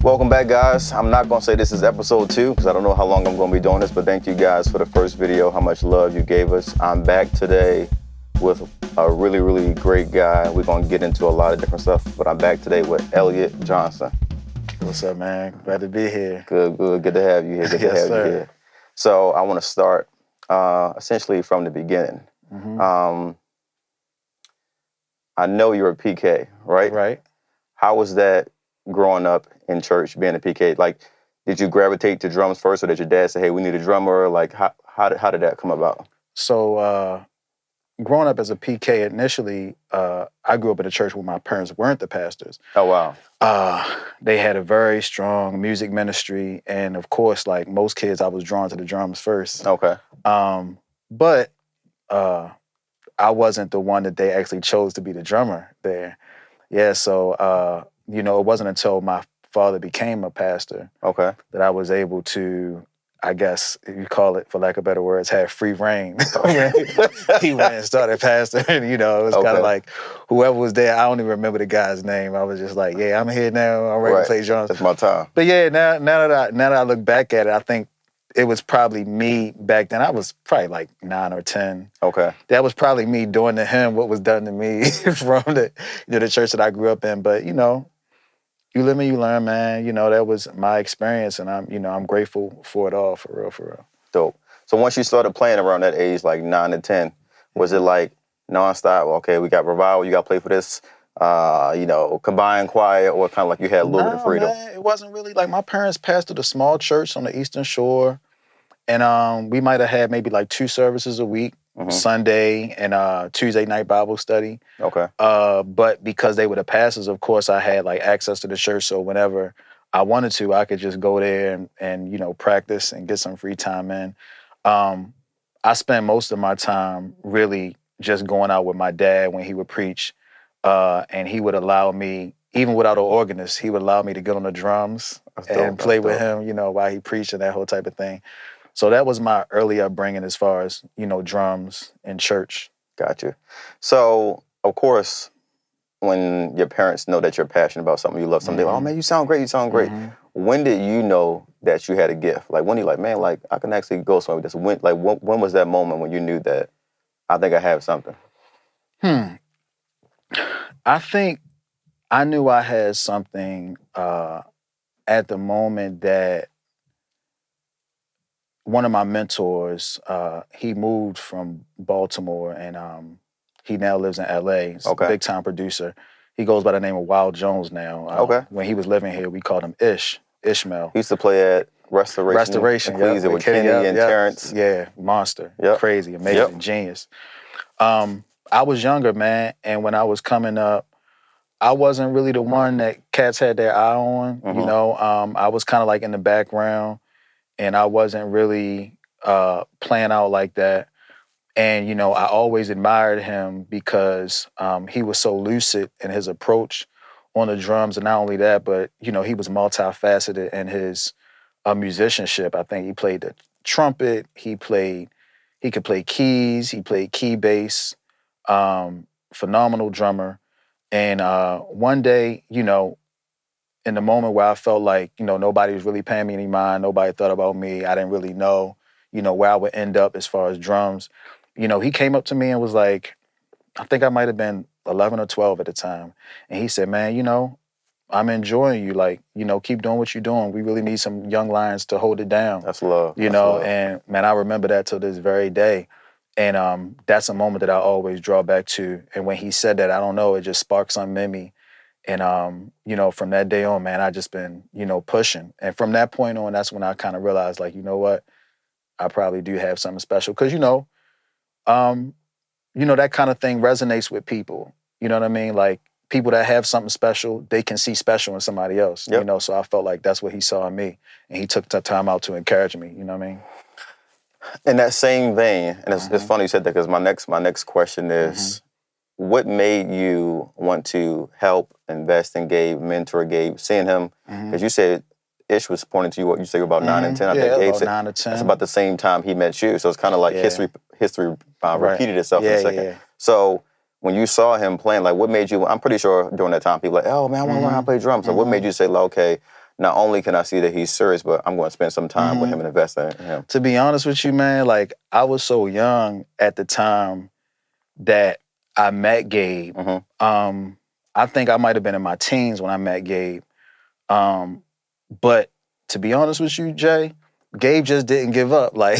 Welcome back, guys. I'm not gonna say this is episode 2 because I don't know how long I'm gonna be doing this, but thank you guys for the first video, how much love you gave us. I'm back today with a really, really great guy. We're gonna get into a lot of different stuff, but I'm back today with Elliott Johnson. What's up, man? Glad to be here. Good to have you here. Good to Yes, have sir. you here. So I want to start essentially from the beginning. I know you're a PK, right? Right. How was that growing up in church, being a PK? Like, did you gravitate to drums first, or did your dad say, hey, we need a drummer? Like, how did that come about? So, growing up as a PK, initially, I grew up in a church where my parents weren't the pastors. Oh, wow. They had a very strong music ministry, and of course, like most kids, I was drawn to the drums first. Okay. But I wasn't the one that they actually chose to be the drummer there. Yeah, so, it wasn't until my father became a pastor Okay. that I was able to, I guess, if you call it, for lack of better words, have free reign. He went and started pastoring, it was kind of like whoever was there, I don't even remember the guy's name. I was just like, yeah, I'm here now, I'm ready to play drums. It's my time. But yeah, now that I look back at it, I think it was probably me back then. I was probably like 9 or 10. Okay. That was probably me doing to him what was done to me from the church that I grew up in. But, you live and you learn, man. That was my experience, and I'm grateful for it all, for real. Dope. So once you started playing around that age, like 9 to 10, was it like nonstop? Okay, we got revival, you got to play for this, combined choir, or kind of like you had a little bit of freedom? Man, it wasn't really like my parents pastored a small church on the Eastern Shore, and we might have had maybe like 2 services a week, Sunday and Tuesday night Bible study. Okay. But because they were the pastors, of course, I had like access to the church. So whenever I wanted to, I could just go there and practice and get some free time in. I spent most of my time really just going out with my dad when he would preach. And he would allow me, even without an organist, he would allow me to get on the drums and play with him, while he preached and that whole type of thing. So that was my early upbringing as far as, drums in church. Gotcha. So, of course, when your parents know that you're passionate about something, you love something, oh, man, you sound great. When did you know that you had a gift? Like, when you like, man, like, I can actually go somewhere with this. When was that moment when you knew that I think I have something? I think I knew I had something at the moment that one of my mentors, he moved from Baltimore, and he now lives in LA. He's a big-time producer. He goes by the name of Wild Jones now. When he was living here, we called him Ishmael. He used to play at Restoration with Kenny and Terrence. Yeah, monster. Crazy, amazing, genius. I was younger, man, and when I was coming up, I wasn't really the one that cats had their eye on. I was kind of like in the background, and I wasn't really playing out like that. And, I always admired him because he was so lucid in his approach on the drums. And not only that, but, he was multifaceted in his musicianship. I think he played the trumpet, he could play keys, he played key bass, phenomenal drummer. And one day, in the moment where I felt like, nobody was really paying me any mind, nobody thought about me, I didn't really know, where I would end up as far as drums. He came up to me and was like, I think I might have been 11 or 12 at the time. And he said, man, I'm enjoying you. Like, keep doing what you're doing. We really need some young lions to hold it down. That's love. And man, I remember that till this very day. And that's a moment that I always draw back to. And when he said that, I don't know, it just sparked something in me. And, from that day on, man, I just been, pushing. And from that point on, that's when I kind of realized, like, you know what? I probably do have something special. Because, that kind of thing resonates with people. You know what I mean? Like, people that have something special, they can see special in somebody else. So I felt like that's what he saw in me. And he took the time out to encourage me. You know what I mean? In that same vein, and it's funny you said that because my next question is, what made you want to help, invest in Gabe, mentor Gabe, seeing him? Because you said Ish was pointing to you, what you say about 9 and 10. I think Gabe about said 9 or 10. That's about the same time he met you. So it's kind of like history repeated itself in a second. Yeah. So when you saw him playing, like, what made you? I'm pretty sure during that time people were like, oh man, I want to learn how to play drums. So what made you say, like, okay, not only can I see that he's serious, but I'm going to spend some time with him and invest in him. To be honest with you, man, like I was so young at the time that I met Gabe. I think I might have been in my teens when I met Gabe. But to be honest with you, Jay, Gabe just didn't give up. Like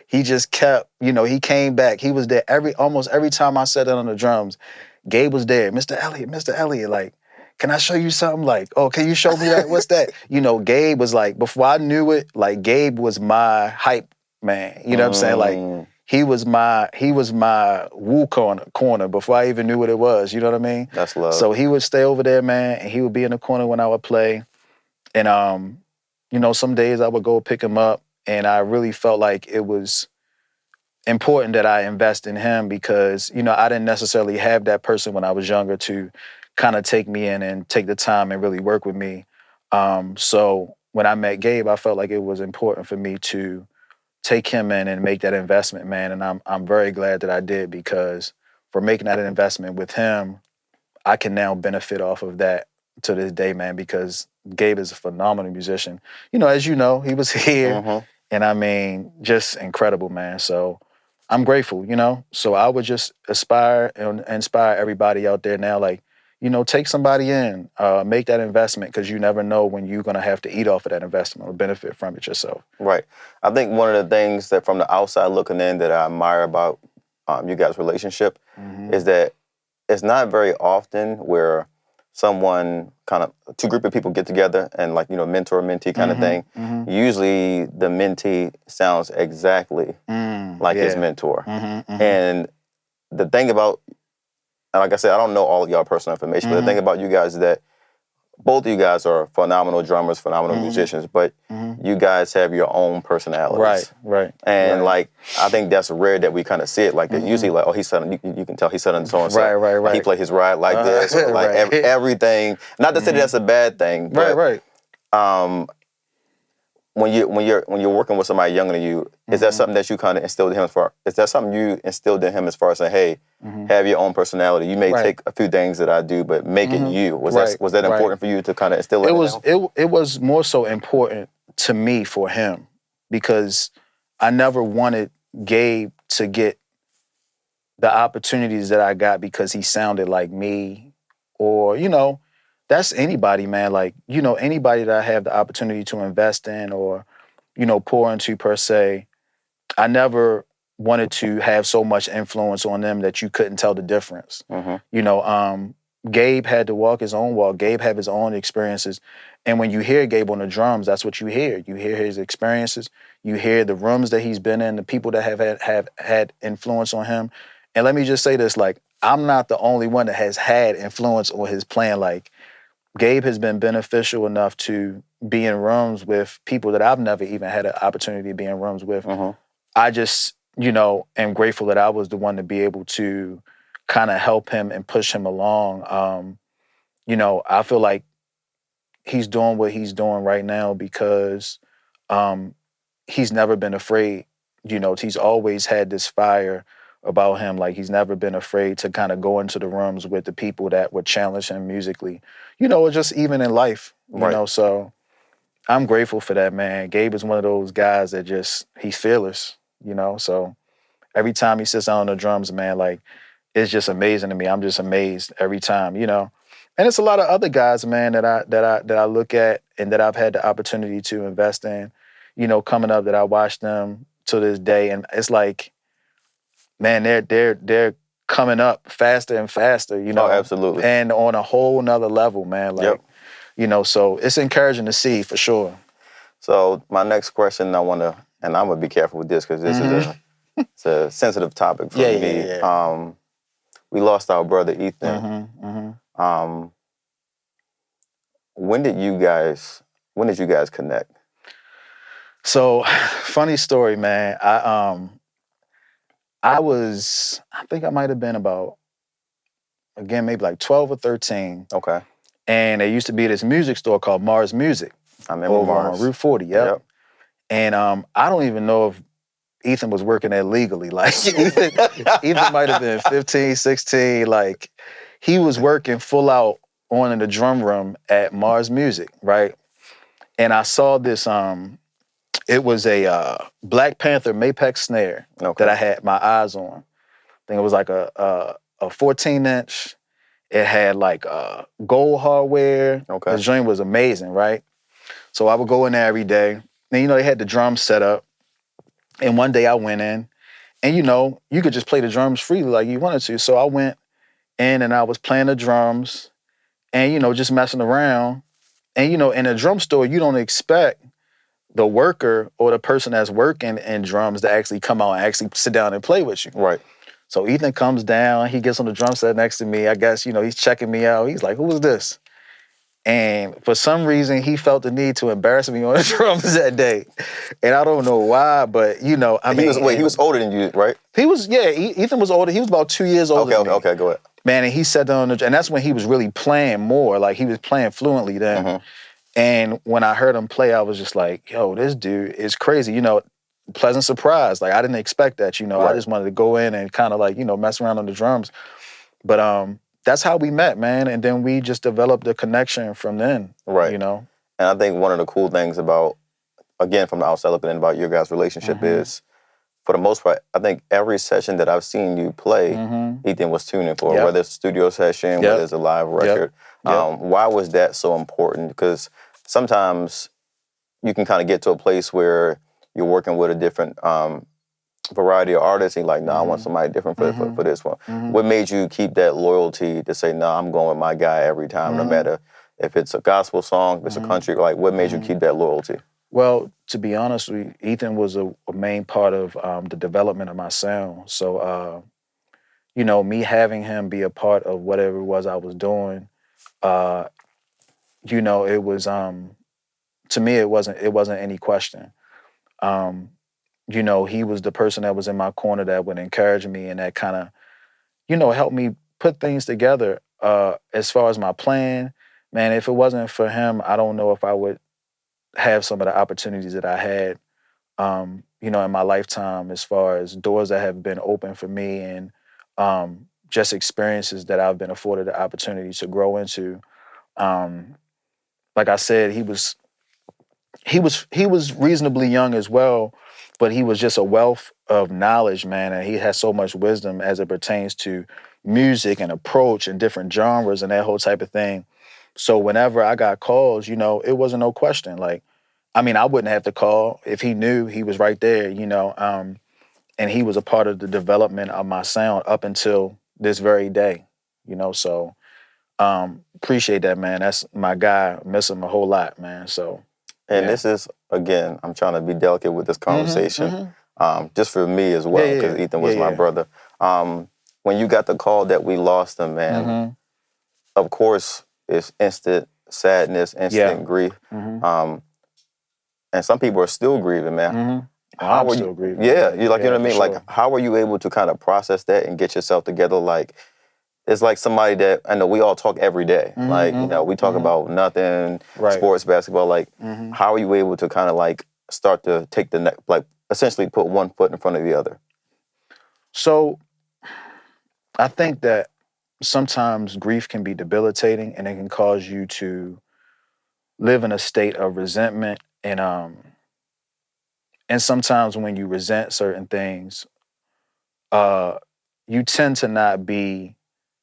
he just kept, he came back. He was there almost every time I sat in on the drums. Gabe was there. Mr. Elliott, like, can I show you something? Like, oh, can you show me that? What's that? Gabe was like, before I knew it, like Gabe was my hype man. You know what I'm saying? Like he was my woo corner before I even knew what it was. You know what I mean? That's love. So he would stay over there, man, and he would be in the corner when I would play. And some days I would go pick him up, and I really felt like it was important that I invest in him because, I didn't necessarily have that person when I was younger to kind of take me in and take the time and really work with me. So when I met Gabe, I felt like it was important for me to take him in and make that investment, man. And I'm very glad that I did, because for making that investment with him, I can now benefit off of that to this day, man, because Gabe is a phenomenal musician. As you know, he was here, and I mean, just incredible, man. So I'm grateful, So I would just aspire and inspire everybody out there now, like, take somebody in, make that investment, because you never know when you're going to have to eat off of that investment or benefit from it yourself. Right. I think one of the things that from the outside looking in that I admire about you guys' relationship is that it's not very often where someone two group of people get together and like, mentor, mentee kind of thing. Usually the mentee sounds exactly like his mentor. And the thing about, like I said, I don't know all of y'all personal information, but the thing about you guys is that both of you guys are phenomenal drummers, phenomenal musicians, but you guys have your own personalities. Right. And like, I think that's rare that we kind of see it like that. Usually like, oh, he's sudden, you can tell he's sudden so-and-so. Right. Like, he play his ride like this, or like everything. Not to say that that's a bad thing, but when you're working with somebody younger than you, is that something that you kind of instilled in him is that something you instilled in him as far as saying, hey, have your own personality. You may take a few things that I do, but make it you. Was that important for you to kind of instill it in him? It was more so important to me for him, because I never wanted Gabe to get the opportunities that I got because he sounded like me, or, that's anybody, man. Like, anybody that I have the opportunity to invest in or, pour into per se, I never wanted to have so much influence on them that you couldn't tell the difference. Gabe had to walk his own walk. Gabe had his own experiences. And when you hear Gabe on the drums, that's what you hear. You hear his experiences. You hear the rooms that he's been in, the people that have had influence on him. And let me just say this, like, I'm not the only one that has had influence on his playing. Like, Gabe has been beneficial enough to be in rooms with people that I've never even had an opportunity to be in rooms with. I just, am grateful that I was the one to be able to kind of help him and push him along. I feel like he's doing what he's doing right now because he's never been afraid. He's always had this fire about him. Like, he's never been afraid to kind of go into the rooms with the people that would challenge him musically, or just even in life, so I'm grateful for that, man. Gabe is one of those guys that he's fearless, so every time he sits down on the drums, man, like, it's just amazing to me. I'm just amazed every time, and it's a lot of other guys, man, that I look at and that I've had the opportunity to invest in, coming up, that I watch them to this day, and it's like, man, they're coming up faster and faster, Oh, absolutely. And on a whole nother level, man. Like, so it's encouraging to see for sure. So my next question, and I'm gonna be careful with this because this is it's a sensitive topic for me. Yeah. We lost our brother Ethan. When did you guys connect? So, funny story, man. I think I might have been about, again, maybe like 12 or 13. Okay. And there used to be this music store called Mars Music. I remember over Mars. on Route 40, yep. And I don't even know if Ethan was working there legally. Like, Ethan might have been 15, 16. Like, he was working full out on in the drum room at Mars Music, right? and I saw this. It was a Black Panther Mapex snare that I had my eyes on. I think it was like a 14-inch. It had like gold hardware. The joint was amazing, right? So I would go in there every day. And they had the drums set up. And one day I went in, and you could just play the drums freely like you wanted to. So I went in and I was playing the drums and, just messing around. And, in a drum store, you don't expect the worker or the person that's working in drums to actually come out and actually sit down and play with you. Right. So Ethan comes down, he gets on the drum set next to me. I guess, he's checking me out. He's like, who is this? And for some reason, he felt the need to embarrass me on the drums that day. And I don't know why, but, he was older than you, right? He was, Ethan was older. He was about 2 years older than me. Okay, go ahead. Man, and he sat down, and that's when he was really playing more. Like, he was playing fluently then. And when I heard him play, I was just like, yo, this dude is crazy. Pleasant surprise. Like, I didn't expect that, I just wanted to go in and kind of like, mess around on the drums. But that's how we met, man. And then we just developed a connection from then, right? And I think one of the cool things about, again, from the outside looking in about your guys' relationship is, for the most part, I think every session that I've seen you play, Ethan was tuning for, whether it's a studio session, whether it's a live record. Why was that so important? Because sometimes you can kind of get to a place where you're working with a different variety of artists, and you're like, I want somebody different for this one. What made you keep that loyalty to say, I'm going with my guy every time, no matter if it's a gospel song, if it's a country, like what made you keep that loyalty? Well, to be honest with you, Ethan was a main part of the development of my sound. So, me having him be a part of whatever it was I was doing, it was, to me, it wasn't any question. He was the person that was in my corner that would encourage me and that kind of, helped me put things together. As far as my plan, man, if it wasn't for him, I don't know if I would have some of the opportunities that I had, in my lifetime, as far as doors that have been open for me and just experiences that I've been afforded the opportunity to grow into. Like I said, he was reasonably young as well, but he was just a wealth of knowledge, man, and he has so much wisdom as it pertains to music and approach and different genres and that whole type of thing. So whenever I got calls, it wasn't no question. Like, I wouldn't have to call if he knew he was right there, and he was a part of the development of my sound up until this very day, so appreciate that, man. That's my guy. Miss him a whole lot, man. So. And this is, again, I'm trying to be delicate with this conversation, just for me as well, because Ethan was my brother. When you got the call that we lost him, man, of course, it's instant sadness, instant grief. And some people are still grieving, man. I'm still grieving. Yeah, you know what I mean? Sure. Like, how were you able to kind of process that and get yourself together? Like, it's like somebody that, I know we all talk every day. Like, we talk about nothing, sports, basketball. Like, how are you able to kind of like start to take the next, like essentially put one foot in front of the other? So I think that sometimes grief can be debilitating and it can cause you to live in a state of resentment. And sometimes when you resent certain things, you tend to not be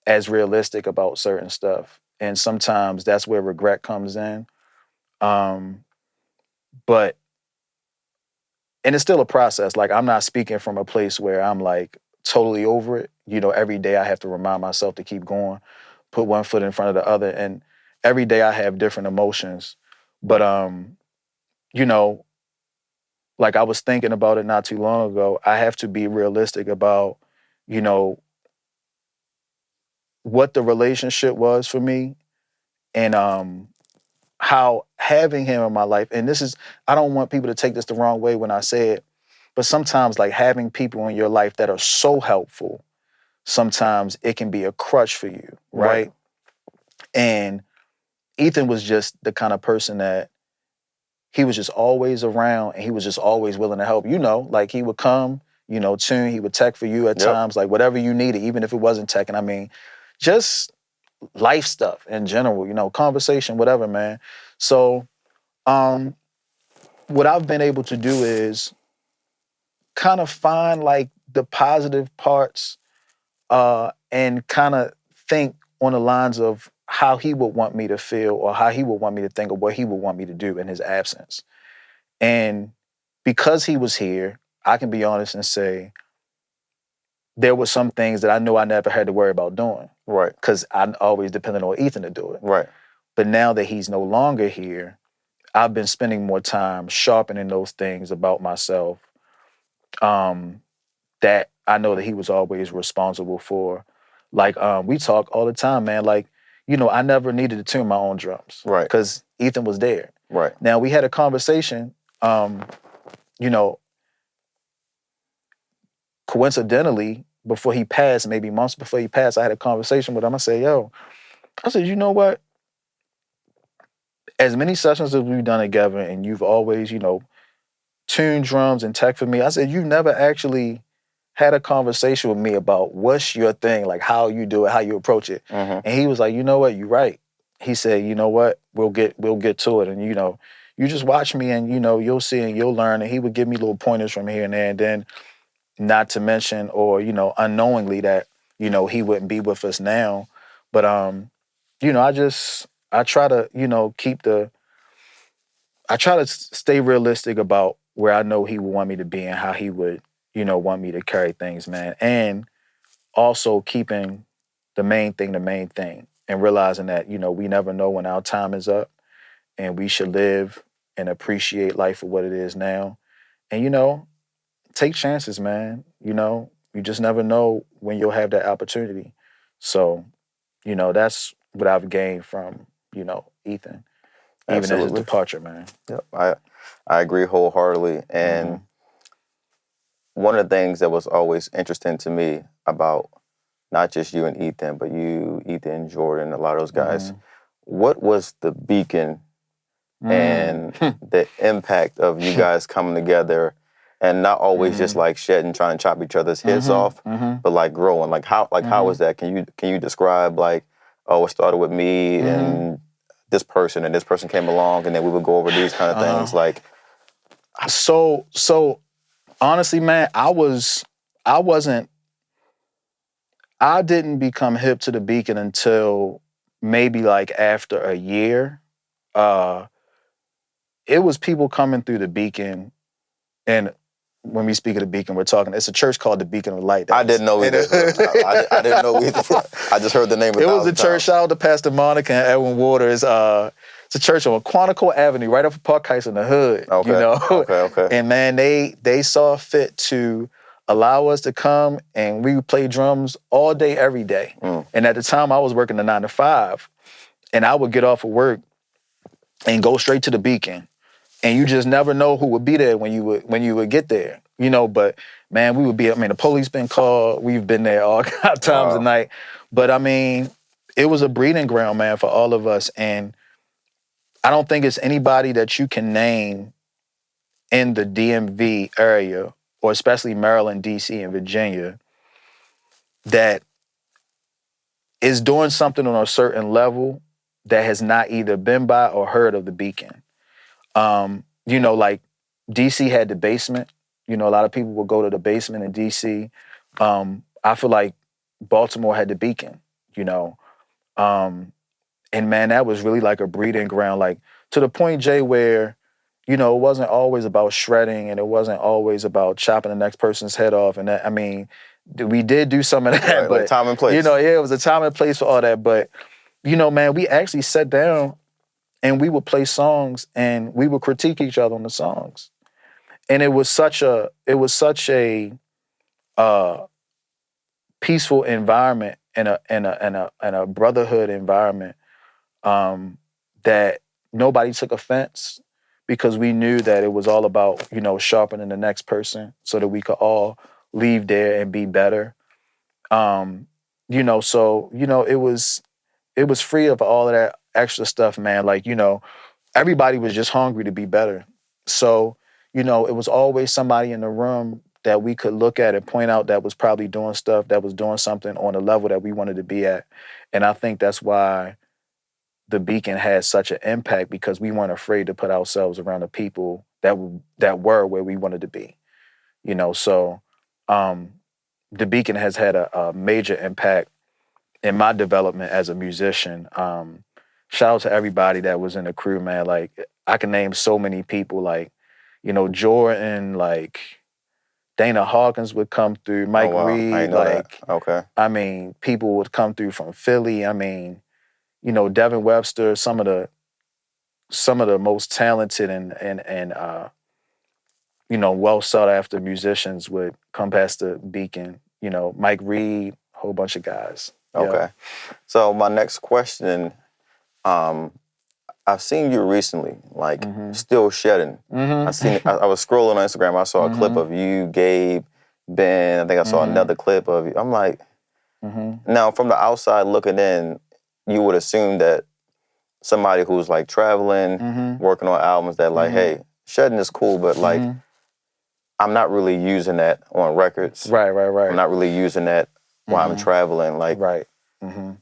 as realistic about certain stuff. And sometimes that's where regret comes in. And it's still a process. Like, I'm not speaking from a place where I'm like totally over it. Every day I have to remind myself to keep going, put one foot in front of the other. And every day I have different emotions. But, like I was thinking about it not too long ago, I have to be realistic about, what the relationship was for me and how having him in my life, and this is, I don't want people to take this the wrong way when I say it, but sometimes like having people in your life that are so helpful, sometimes it can be a crutch for you, right? And Ethan was just the kind of person that he was just always around and he was just always willing to help. Like he would come, tune, he would tech for you at times, like whatever you needed, even if it wasn't tech. And just life stuff in general, conversation, whatever, man. So What I've been able to do is kind of find like the positive parts and kind of think on the lines of how he would want me to feel or how he would want me to think or what he would want me to do in his absence. And because he was here, I can be honest and say there were some things that I knew I never had to worry about doing. Right. Because I always depended on Ethan to do it. Right. But now that he's no longer here, I've been spending more time sharpening those things about myself that I know that he was always responsible for. Like, we talk all the time, man. Like, I never needed to tune my own drums. Right. Because Ethan was there. Right. Now, we had a conversation, coincidentally, before he passed, maybe months before he passed, I had a conversation with him. I said, I said, you know what? As many sessions as we've done together and you've always, tuned drums and tech for me, I said, you've never actually had a conversation with me about what's your thing, like how you do it, how you approach it. Mm-hmm. And he was like, you know what, you're right. He said, you know what, we'll get to it. And you just watch me and you'll see and you'll learn. And he would give me little pointers from here and there. And then not to mention, or, unknowingly that, he wouldn't be with us now. But I try to, I try to stay realistic about where I know he would want me to be and how he would, want me to carry things, man. And also keeping the main thing and realizing that, we never know when our time is up and we should live and appreciate life for what it is now. And, take chances, man. You just never know when you'll have that opportunity. So, that's what I've gained from, Ethan, even at his departure, man. Yep, I agree wholeheartedly. And one of the things that was always interesting to me about not just you and Ethan, but you, Ethan, Jordan, a lot of those guys, what was the beacon and the impact of you guys coming together and not always just like shedding, trying to chop each other's heads off, but like growing? Like how was that? Can you describe like, oh, it started with me and this person came along and then we would go over these kind of things? Like, so honestly, man, I didn't become hip to the beacon until maybe like after a year. It was people coming through the beacon, and when we speak of the beacon, we're talking, it's a church called the Beacon of Light. I didn't know either. I didn't know either. I just heard the name of it. It was a church, shout out to Pastor Monica and Edwin Waters. It's a church on Quantico Avenue, right off of Park Heights in the hood. Okay. Okay. And man, they saw fit to allow us to come and we would play drums all day, every day. And at the time I was working the 9 to 5 and I would get off of work and go straight to the Beacon. And you just never know who would be there when you would get there, But man, we would be. I mean, the police been called. We've been there all times of night. But I mean, it was a breeding ground, man, for all of us. And I don't think it's anybody that you can name in the DMV area, or especially Maryland, DC, and Virginia, that is doing something on a certain level that has not either been by or heard of the Beacon. Like DC had the basement. A lot of people would go to the basement in DC. I feel like Baltimore had the Beacon, and man, that was really like a breeding ground, like to the point, Jay, where, it wasn't always about shredding and it wasn't always about chopping the next person's head off. And that, I mean, we did do some of that, right, but like time and place. It was a time and place for all that. But, man, we actually sat down and we would play songs and we would critique each other on the songs. And it was such a peaceful environment and a brotherhood environment that nobody took offense, because we knew that it was all about, sharpening the next person so that we could all leave there and be better. So it was free of all of that extra stuff, man. Like, everybody was just hungry to be better. So, it was always somebody in the room that we could look at and point out that was probably doing stuff, that was doing something on a level that we wanted to be at. And I think that's why the Beacon had such an impact because we weren't afraid to put ourselves around the people that were where we wanted to be. So the Beacon has had a major impact in my development as a musician. Shout out to everybody that was in the crew, man. Like, I can name so many people, like, Jordan, like Dana Hawkins would come through, Mike wow. Reed, I didn't know like, that. Okay. I mean, people would come through from Philly. I mean, Devin Webster, some of the most talented and well sought after musicians would come past the Beacon. Mike Reed, a whole bunch of guys. Okay. Yeah. So my next question, I've seen you recently, like still shedding. I was scrolling on Instagram. I saw a clip of you, Gabe, Ben. I think I saw another clip of you. I'm like, now from the outside looking in, you would assume that somebody who's like traveling, working on albums, that like, hey, shedding is cool, but like, I'm not really using that on records. Right. I'm not really using that while I'm traveling. Like, Right. I'm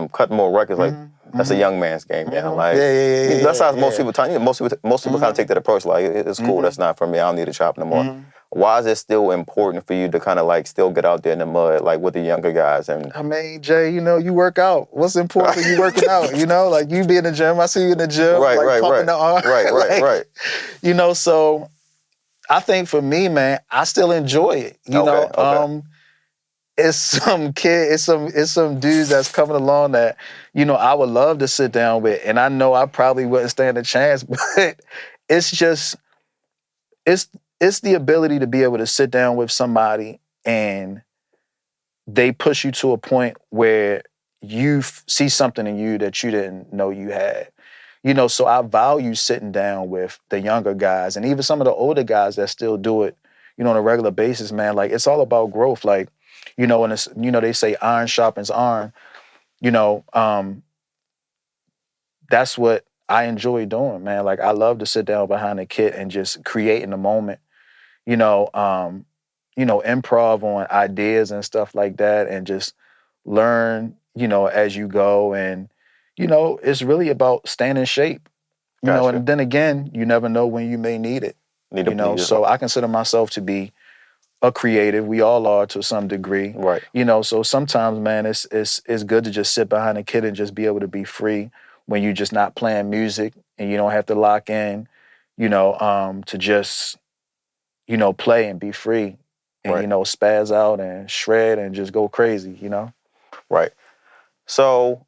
cutting more records. Like, that's a young man's game now. Like, Yeah. that's how most people most people kind of take that approach. Like, it's cool. That's not for me. I don't need to chop no more. Why is it still important for you to kind of like still get out there in the mud, like with the younger guys? And I mean, Jay, you work out. What's important for you working out? Like you be in the gym. I see you in the gym. Right, pumping the arm. Right. So I think for me, man, I still enjoy it. Okay. It's some dudes that's coming along that, I would love to sit down with, and I know I probably wouldn't stand a chance, but it's the ability to be able to sit down with somebody and they push you to a point where you see something in you that you didn't know you had. So I value sitting down with the younger guys and even some of the older guys that still do it, on a regular basis, man. Like, it's all about growth. Like, and it's, they say iron sharpens iron. That's what I enjoy doing, man. Like, I love to sit down behind a kit and just create in the moment. Improv on ideas and stuff like that, and just learn, as you go. And, it's really about staying in shape, Gotcha. And then again, you never know when you may need it, so I consider myself to be a creative. We all are to some degree. Right. So sometimes, man, it's good to just sit behind a kid and just be able to be free when you're just not playing music and you don't have to lock in, to just, play and be free and, Right. Spaz out and shred and just go crazy, Right. So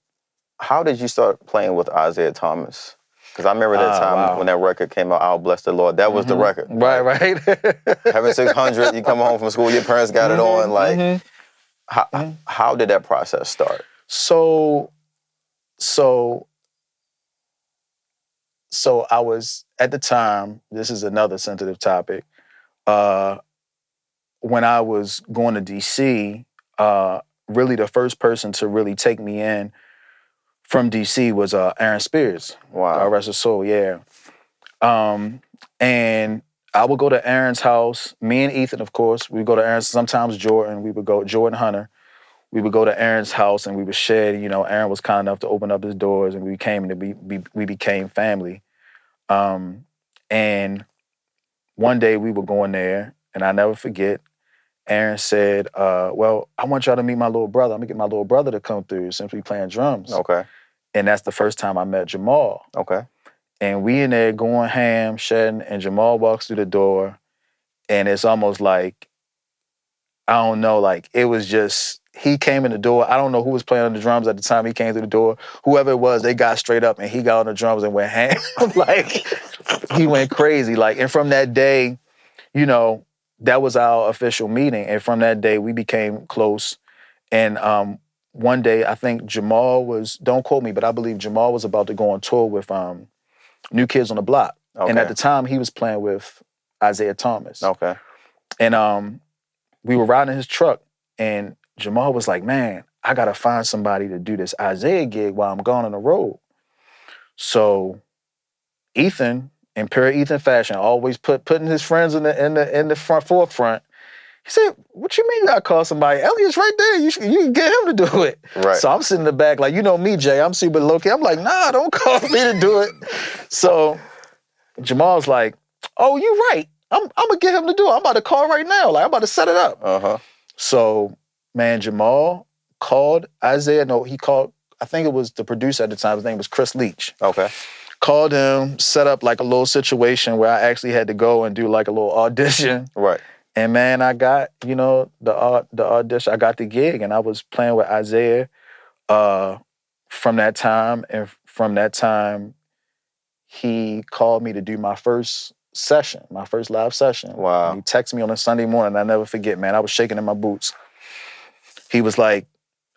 how did you start playing with Isaiah Thomas? Because I remember that time when that record came out, I'll Bless the Lord. That was the record. Right. Having 600, you come home from school, your parents got it on. Like, how did that process start? So I was, at the time, this is another sensitive topic, when I was going to DC, really the first person to really take me in from DC was Aaron Spears. Wow. Rest his soul, yeah. And I would go to Aaron's house, me and Ethan, of course. We would go to Aaron's, sometimes Jordan. Jordan Hunter. We would go to Aaron's house and we would share. Aaron was kind enough to open up his doors and we became family. And one day we were going there, and I never forget, Aaron said, well, I want y'all to meet my little brother. I'm gonna get my little brother to come through since we playing drums. Okay. And that's the first time I met Jamal. Okay. And we in there going ham, shedding, and Jamal walks through the door, and it's almost like, I don't know, like it was just, he came in the door. I don't know who was playing on the drums at the time he came through the door. Whoever it was, they got straight up and he got on the drums and went ham. Like, he went crazy. Like, and from that day, that was our official meeting. And from that day, we became close. And one day, I think Jamal was, don't quote me, but I believe Jamal was about to go on tour with New Kids on the Block. Okay. And at the time, he was playing with Isaiah Thomas. Okay. And we were riding his truck, and Jamal was like, man, I got to find somebody to do this Isaiah gig while I'm gone on the road. So Ethan, in pure Ethan fashion, always putting his friends in the forefront. He said, what you mean you gotta call somebody? Elliott's right there. You can get him to do it. Right. So I'm sitting in the back like, you know me, Jay. I'm super low-key. I'm like, nah, don't call me to do it. So Jamal's like, oh, you right. I'm gonna get him to do it. I'm about to call right now. Like, I'm about to set it up. Uh-huh. So, man, Jamal called Isaiah. No, he called, I think it was the producer at the time. His name was Chris Leach. Okay. Called him, set up like a little situation where I actually had to go and do like a little audition. Right. And man, I got, you know, the audition. I got the gig, and I was playing with Isaiah from that time. And from that time, he called me to do my first session, my first live session. Wow. And he texted me on a Sunday morning. I never forget, man. I was shaking in my boots. He was like,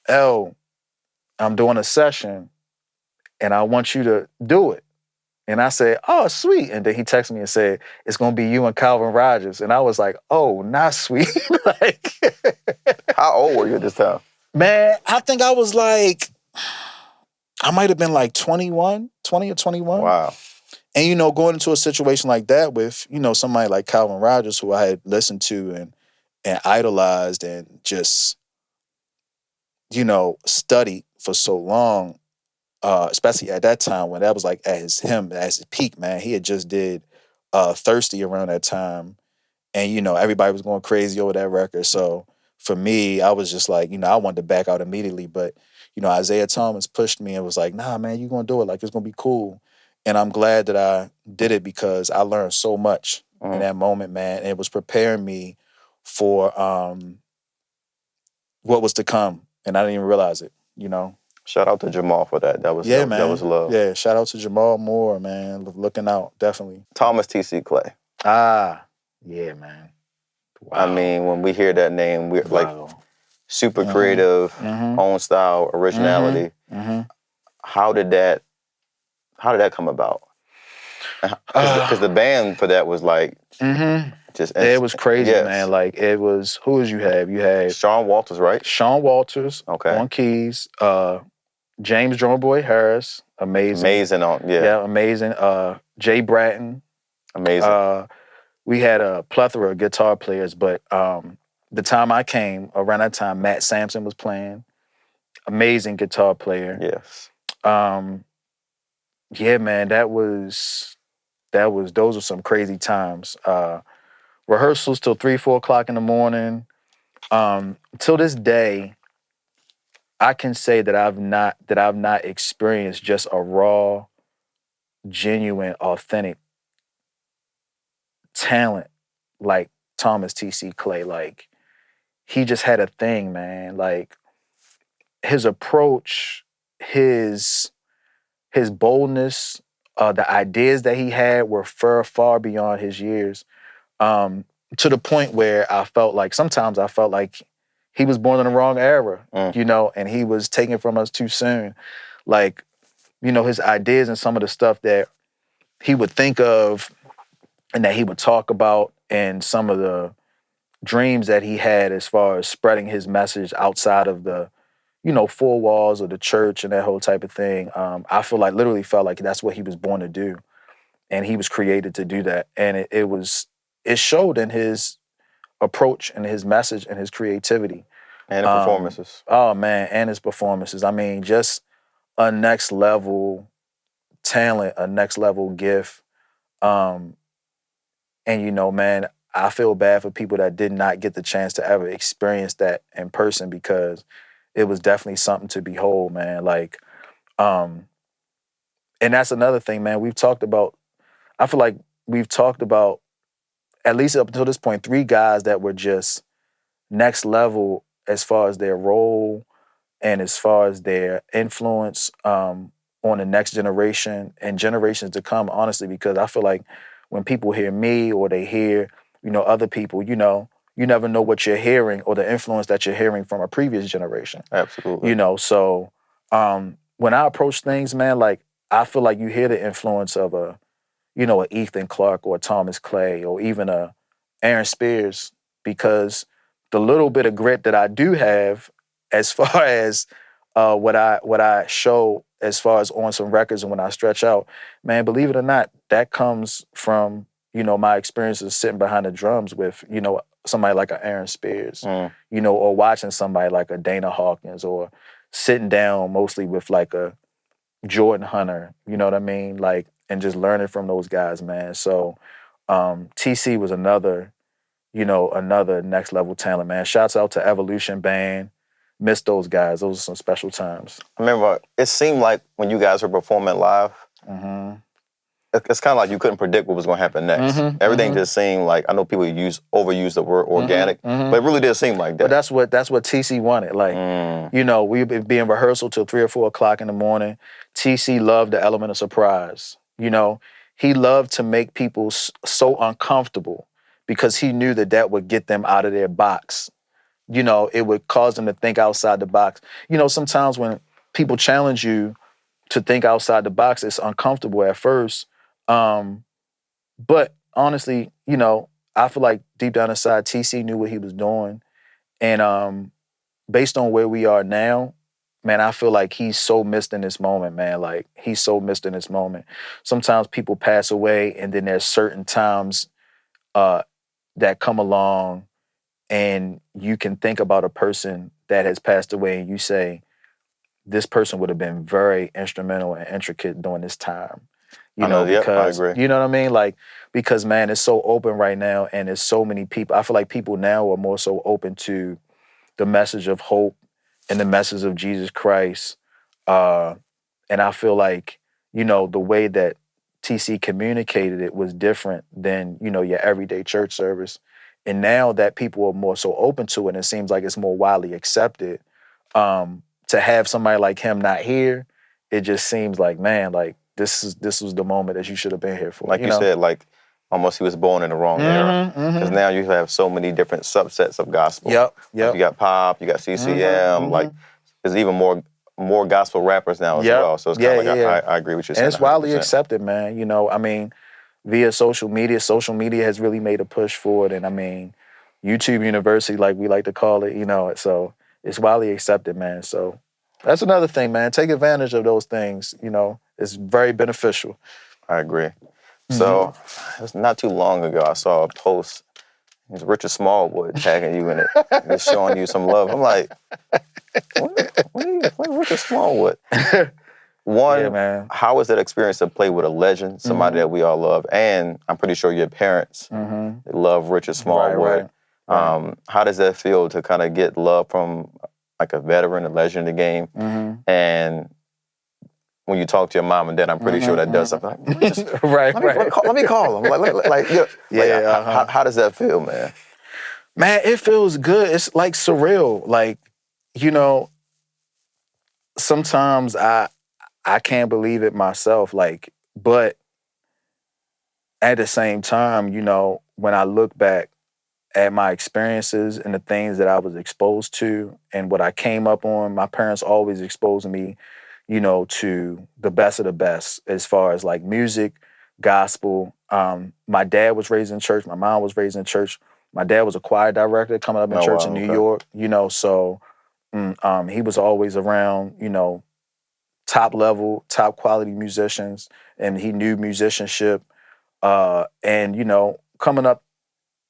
"El, I'm doing a session, and I want you to do it." And I said, "Oh, sweet." And then he texted me and said, "It's gonna be you and Calvin Rogers." And I was like, "Oh, not sweet." Like, how old were you at this time? Man, I think I was like, I might have been like 20 or 21. Wow. And, you know, going into a situation like that with, you know, somebody like Calvin Rogers, who I had listened to and idolized and just, you know, studied for so long, especially at that time when that was like at his peak, man. He had just did Thirsty around that time. And, you know, everybody was going crazy over that record. So for me, I was just like, you know, I wanted to back out immediately. But, you know, Isaiah Thomas pushed me and was like, nah, man, you're going to do it. Like, it's going to be cool. And I'm glad that I did it because I learned so much in that moment, man. And it was preparing me for what was to come. And I didn't even realize it, you know. Shout out to Jamal for that. That was man. That was love. Yeah, shout out to Jamal Moore, man. Looking out, definitely. Thomas T.C. Clay. Ah, yeah, man. Wow. I mean, when we hear that name, we're like super creative, own style, originality. How did that come about? Because the band for that was like just it was crazy, man. Like it was. Who was you have? You had Sean Walters, right? Sean Walters, okay, on keys. James Drummer Boy Harris, amazing amazing. Jay Bratton, amazing. We had a plethora of guitar players, but the time I came, around that time, Matt Sampson was playing. Amazing guitar player. Yes. Yeah, man, those were some crazy times. Rehearsals till 3, 4 o'clock in the morning. Till this day, I can say that I've not experienced just a raw, genuine, authentic talent like Thomas T.C. Clay. Like, he just had a thing, man. Like, his approach, his boldness, the ideas that he had were far, far beyond his years. To the point where sometimes I felt like he was born in the wrong era, you know, and he was taken from us too soon. Like, you know, his ideas and some of the stuff that he would think of and that he would talk about, and some of the dreams that he had as far as spreading his message outside of the, you know, 4 walls of the church and that whole type of thing. I literally felt like that's what he was born to do. And he was created to do that. And it showed in his approach and his message and his creativity. And the performances. Oh, man, and his performances. I mean, just a next level talent, a next level gift. And, you know, man, I feel bad for people that did not get the chance to ever experience that in person, because it was definitely something to behold, man. Like, and that's another thing, man. I feel like we've talked about, at least up until this point, 3 guys that were just next level as far as their role and as far as their influence on the next generation and generations to come, honestly, because I feel like when people hear me or they hear, you know, other people, you know, you never know what you're hearing or the influence that you're hearing from a previous generation. Absolutely. You know, so when I approach things, man, like, I feel like you hear the influence of a Ethan Clarke or a Thomas Clay or even a Aaron Spears, because the little bit of grit that I do have as far as what I show as far as on some records and when I stretch out, man, believe it or not, that comes from, you know, my experiences sitting behind the drums with, you know, somebody like a Aaron Spears, you know, or watching somebody like a Dana Hawkins, or sitting down mostly with like a Jordan Hunter, you know what I mean? Like, and just learning from those guys, man. So TC was another next level talent, man. Shouts out to Evolution Band. Miss those guys. Those are some special times. I remember it seemed like when you guys were performing live, it's kind of like you couldn't predict what was going to happen next. Everything just seemed like, I know people overuse the word organic, but it really did seem like that. But that's what TC wanted. Like, you know, we'd be in rehearsal till 3 or 4 o'clock in the morning. TC loved the element of surprise. You know, he loved to make people so uncomfortable because he knew that would get them out of their box. You know, it would cause them to think outside the box. You know, sometimes when people challenge you to think outside the box, it's uncomfortable at first. But honestly, you know, I feel like deep down inside, TC knew what he was doing. And based on where we are now, man, I feel like he's so missed in this moment, man. Like, he's so missed in this moment. Sometimes people pass away, and then there's certain times that come along, and you can think about a person that has passed away, and you say, this person would have been very instrumental and intricate during this time. You know, because, I agree. You know what I mean? Like, because, man, it's so open right now, and there's so many people. I feel like people now are more so open to the message of hope and the message of Jesus Christ. And I feel like, you know, the way that TC communicated it was different than, you know, your everyday church service. And now that people are more so open to it, and it seems like it's more widely accepted, to have somebody like him not here, it just seems like, man, like, this was the moment that you should have been here for. Like you said, like, almost he was born in the wrong era. Because now you have so many different subsets of gospel. Yep. Like, you got pop, you got CCM, like, there's even more gospel rappers now as well. So it's kind of like, I agree with you saying. And it's widely accepted, man. You know, I mean, via social media has really made a push for it. And I mean, YouTube University, like we like to call it, you know, so it's widely accepted, man. So that's another thing, man. Take advantage of those things, you know. It's very beneficial. I agree. So it was not too long ago, I saw a post. It was Richard Smallwood tagging you in it. It's showing you some love. I'm like, what Richard Smallwood? One, how was that experience to play with a legend, somebody that we all love? And I'm pretty sure your parents, they love Richard Smallwood. How does that feel to kind of get love from like a veteran, a legend in the game? And when you talk to your mom and dad, I'm pretty sure that does something. Like, let me call him. How does that feel, man? Man, it feels good. It's like surreal. Like, you know, sometimes I can't believe it myself. Like, but at the same time, you know, when I look back at my experiences and the things that I was exposed to and what I came up on, my parents always exposed me, you know, to the best of the best as far as like music, gospel. My dad was raised in church. My mom was raised in church. My dad was a choir director coming up in church in New York, you know, so he was always around, you know, top level, top quality musicians, and he knew musicianship. And, you know, coming up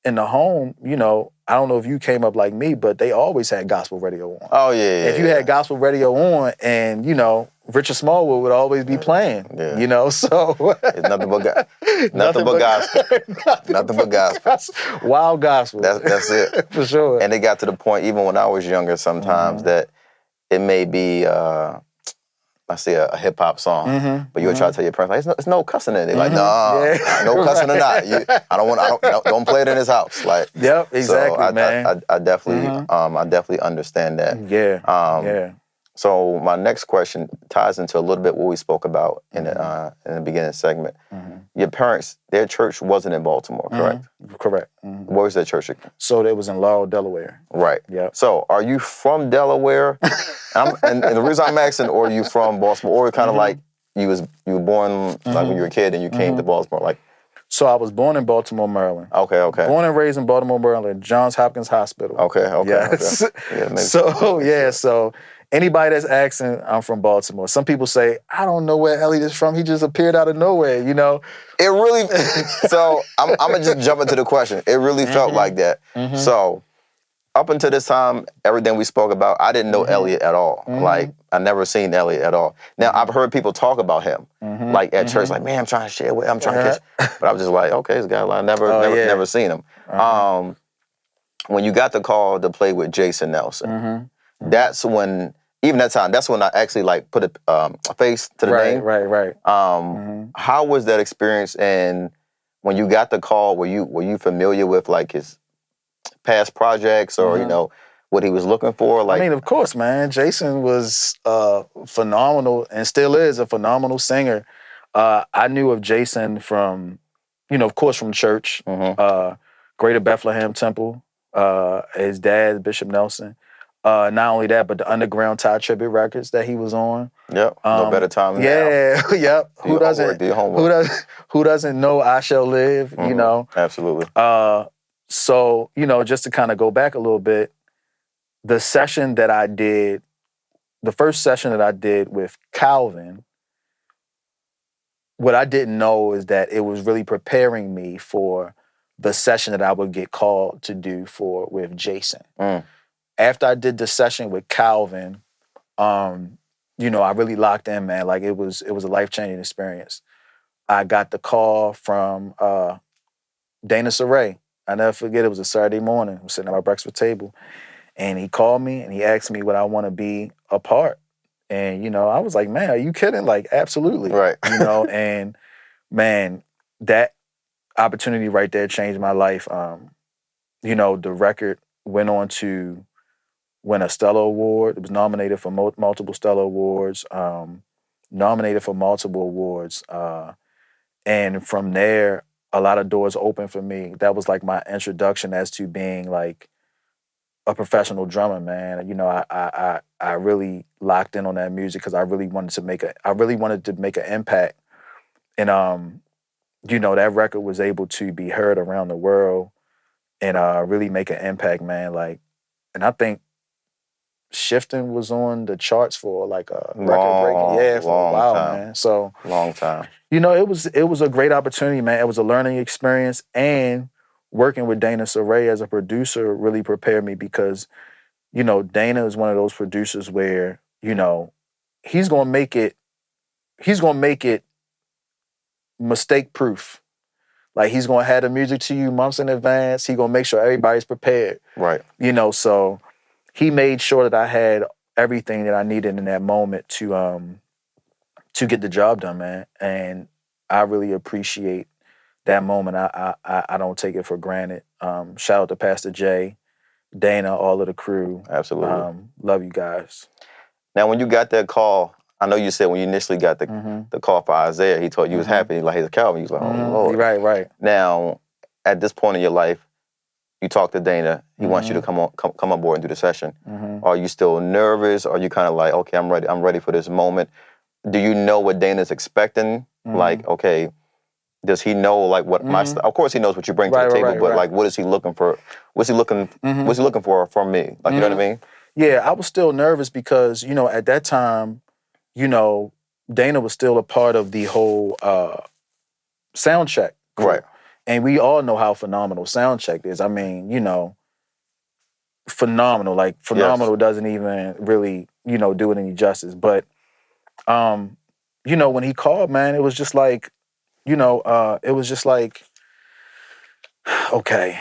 in the home, you know, I don't know if you came up like me, but they always had gospel radio on. Oh, yeah. If you had gospel radio on, and, you know, Richard Smallwood would always be playing, you know, so. It's nothing but gospel. Nothing but gospel. Wild gospel. That's it. For sure. And it got to the point, even when I was younger sometimes, that it may be, I see a hip hop song, but you would try to tell your parents, like, it's no cussing in it. Like, no cussing or not. Don't play it in his house. Like, yep, exactly, so man. I definitely understand that. Yeah. So my next question ties into a little bit what we spoke about in the beginning segment. Your parents, their church wasn't in Baltimore, correct? Correct. Where was their church again? So it was in Laurel, Delaware. Right. Yeah. So are you from Delaware? and the reason I'm asking, or are you from Baltimore, or kind of like you were born like when you were a kid and you came to Baltimore, like? So I was born in Baltimore, Maryland. Okay. Born and raised in Baltimore, Maryland, Johns Hopkins Hospital. Okay. Yes. Yeah, so Anybody that's asking, I'm from Baltimore. Some people say, I don't know where Elliott is from. He just appeared out of nowhere, you know? It really, so I'm going to just jump into the question. It really felt like that. So up until this time, everything we spoke about, I didn't know Elliott at all. Like, I never seen Elliott at all. Now, I've heard people talk about him, like at church, like, man, I'm trying to share with him, I'm trying to catch. But I was just like, okay, this guy, I never seen him. When you got the call to play with Jason Neslon, that's when, even that time, that's when I actually like put a face to the name. Right. How was that experience? And when you got the call, were you familiar with like his past projects or, you know, what he was looking for? Like, I mean, of course, man. Jason was phenomenal and still is a phenomenal singer. I knew of Jason from, you know, of course, from church, Greater Bethlehem Temple. His dad, Bishop Nelson. Not only that, but the Underground Tie Tribute records that he was on. Yep, no better time than now. Yep. Who doesn't know I Shall Live, you know? Absolutely. So, you know, just to kind of go back a little bit, the session that I did, the first session that I did with Calvin, what I didn't know is that it was really preparing me for the session that I would get called to do with Jason. After I did the session with Calvin, you know, I really locked in, man. Like it was a life-changing experience. I got the call from Dana Sorey. I never forget, it was a Saturday morning. I'm sitting at my breakfast table. And he called me and he asked me would I want to be a part. And, you know, I was like, man, are you kidding? Like, absolutely. Right. You know, and man, that opportunity right there changed my life. You know, the record went on to win a Stellar Award. It was nominated for multiple Stellar Awards, nominated for multiple awards. And from there, a lot of doors opened for me. That was like my introduction as to being like a professional drummer, man. You know, I really locked in on that music because I really wanted to make an impact. And you know, that record was able to be heard around the world and really make an impact, man. Like, and I think Shifting was on the charts for like a record-breaking, for a while, man. So long time. You know, it was a great opportunity, man. It was a learning experience, and working with Dana Sorey as a producer really prepared me because, you know, Dana is one of those producers where, you know, he's gonna make it mistake-proof. Like, he's gonna have the music to you months in advance. He's gonna make sure everybody's prepared. Right. You know, so he made sure that I had everything that I needed in that moment to get the job done, man. And I really appreciate that moment. I don't take it for granted. Shout out to Pastor Jay, Dana, all of the crew. Absolutely. Love you guys. Now, when you got that call, I know you said when you initially got the call for Isaiah, he told you was happy. Like, he's Calvin. You was like, oh, Lord. Right. Now, at this point in your life, you talk to Dana. He wants you to come on board and do the session. Are you still nervous? Are you kind of like, okay, I'm ready for this moment? Do you know what Dana's expecting? Like, okay, does he know like what my style? Of course, he knows what you bring to the table, but like, what is he looking for? What's he looking for from me? Like, you know what I mean? Yeah, I was still nervous because, you know, at that time, you know, Dana was still a part of the whole sound check crew. Right. And we all know how phenomenal sound check is. I mean, you know, phenomenal. Like, phenomenal doesn't even really, you know, do it any justice. But, you know, when he called, man, it was just like, you know, okay,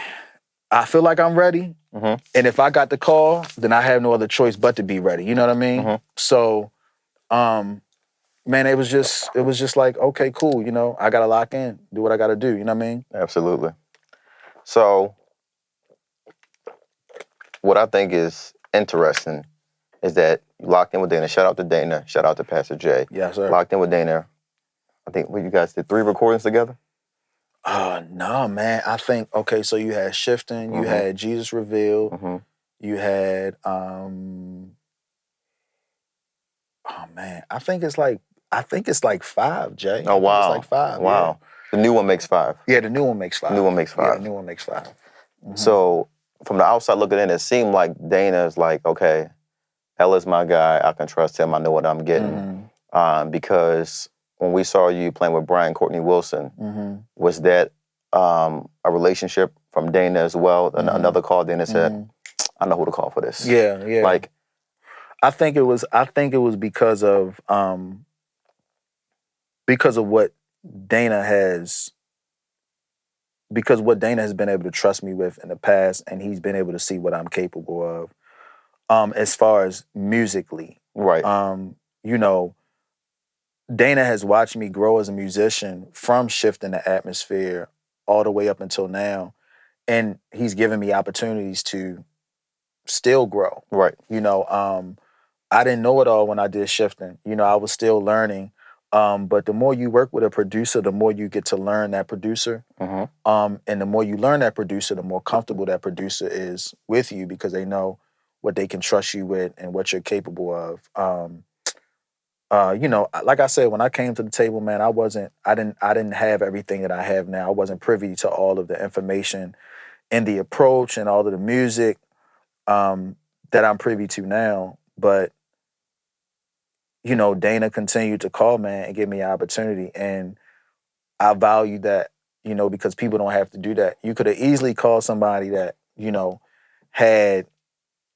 I feel like I'm ready. And if I got the call, then I have no other choice but to be ready. You know what I mean? So, man, it was just like, okay, cool. You know, I got to lock in, do what I got to do. You know what I mean? Absolutely. So, what I think is interesting is that you locked in with Dana. Shout out to Dana. Shout out to Pastor Jay. Yes, sir. Locked in with Dana. I think you guys did 3 recordings together? No, man. I think, okay, so you had Shifting, you had Jesus Revealed, you had, oh man, I think it's like 5, Jay. Oh, wow. It's like 5. Wow. Yeah. The new one makes 5. Yeah, the new one makes 5. The new one makes 5. Yeah, the new one makes 5. So, from the outside looking in, it seemed like Dana's like, okay, Ella's my guy. I can trust him. I know what I'm getting. Because when we saw you playing with Brian Courtney Wilson, was that a relationship from Dana as well? Another call, Dana said, I know who to call for this. Yeah, yeah. Like, I think it was because of what Dana has been able to trust me with in the past, and he's been able to see what I'm capable of. As far as musically. Right. You know, Dana has watched me grow as a musician from shifting the atmosphere all the way up until now. And he's given me opportunities to still grow. Right. You know, I didn't know it all when I did shifting. You know, I was still learning. But the more you work with a producer, the more you get to learn that producer. And the more you learn that producer, the more comfortable that producer is with you, because they know what they can trust you with and what you're capable of. You know, like I said, when I came to the table, man, I didn't have everything that I have now. I wasn't privy to all of the information and the approach and all of the music that I'm privy to now. But, you know, Dana continued to call, man, and give me an opportunity. And I value that, you know, because people don't have to do that. You could have easily called somebody that, you know, had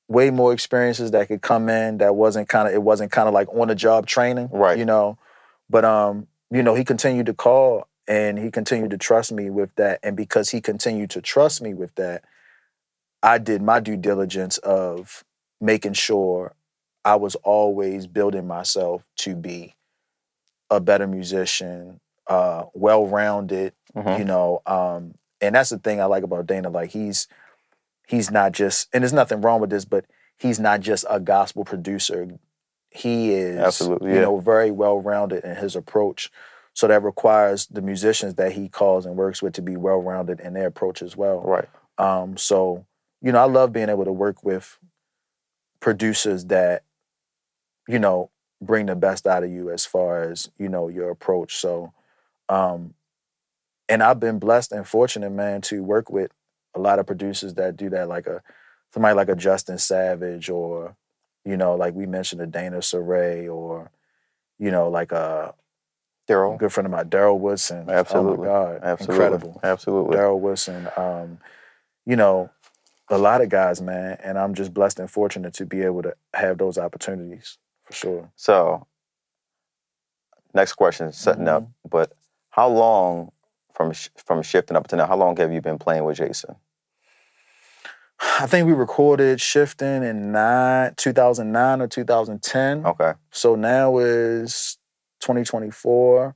way more experiences that could come in it wasn't kind of like on the job training, right? You know, but you know, he continued to call and he continued to trust me with that, and because he continued to trust me with that, I did my due diligence of making sure I was always building myself to be a better musician, well-rounded, you know, and that's the thing I like about Dana. Like he's not just, and there's nothing wrong with this, but he's not just a gospel producer. He is, absolutely, you know, very well-rounded in his approach. So that requires the musicians that he calls and works with to be well-rounded in their approach as well. Right. So, you know, I love being able to work with producers that, you know, bring the best out of you as far as, you know, your approach. So, and I've been blessed and fortunate, man, to work with a lot of producers that do that, like somebody like a Justin Savage, or, you know, like we mentioned, a Dana Sorey, or, you know, like a Daryl, good friend of mine, Daryl Woodson. Absolutely. Oh my God, absolutely. Incredible. Absolutely. Daryl Woodson. You know, a lot of guys, man, and I'm just blessed and fortunate to be able to have those opportunities, for sure. So, next question, setting up, but how long from shifting up to now, how long have you been playing with Jason? I think we recorded Shifting in 2009 or 2010. Okay. So now is 2024.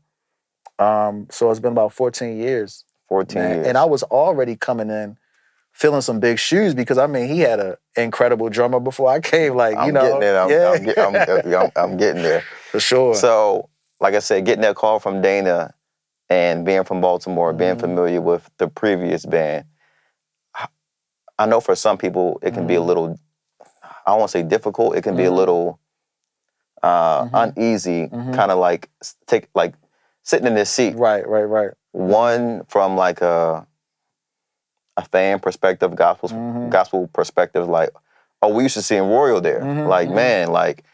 So it's been about 14 years. 14 years. And I was already coming in filling some big shoes, because I mean, he had an incredible drummer before I came. Like, you know, I'm getting there for sure. So, like I said, getting that call from Dana and being from Baltimore, being familiar with the previous band, I know for some people it can be a little, I don't want to say difficult, it can be a little uneasy, kind of like sitting in this seat. Right. One from like a fan perspective, gospel perspective, like, oh, we used to see Royal there. Like, man, like,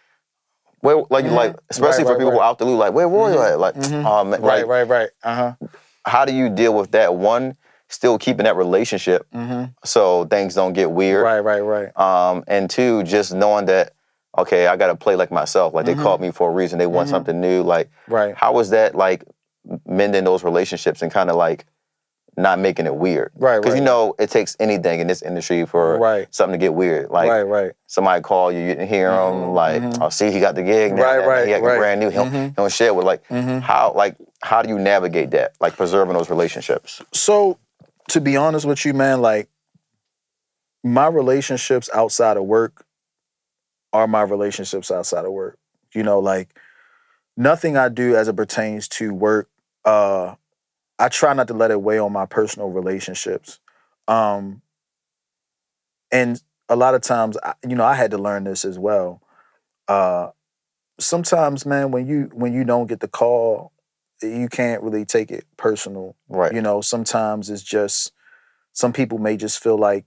where, like, especially for people who are out the loop, like, where Royal at? Like, man, right. How do you deal with that? One, still keeping that relationship so things don't get weird. Right. And two, just knowing that, okay, I got to play like myself. Like, they called me for a reason. They want something new. Like, how was that, like, mending those relationships and kind of, like, not making it weird? Because, you know, it takes anything in this industry for something to get weird. Like, somebody call you, you didn't hear him. Like, oh, see, he got the gig now. He got brand new. He don't share with, like, how do you navigate that? Like, preserving those relationships? So, to be honest with you, man, like, my relationships outside of work are my relationships outside of work. You know, like, nothing I do as it pertains to work, I try not to let it weigh on my personal relationships. And a lot of times, you know, I had to learn this as well. Sometimes, man, when you don't get the call, you can't really take it personal. Right. You know, sometimes it's just, some people may just feel like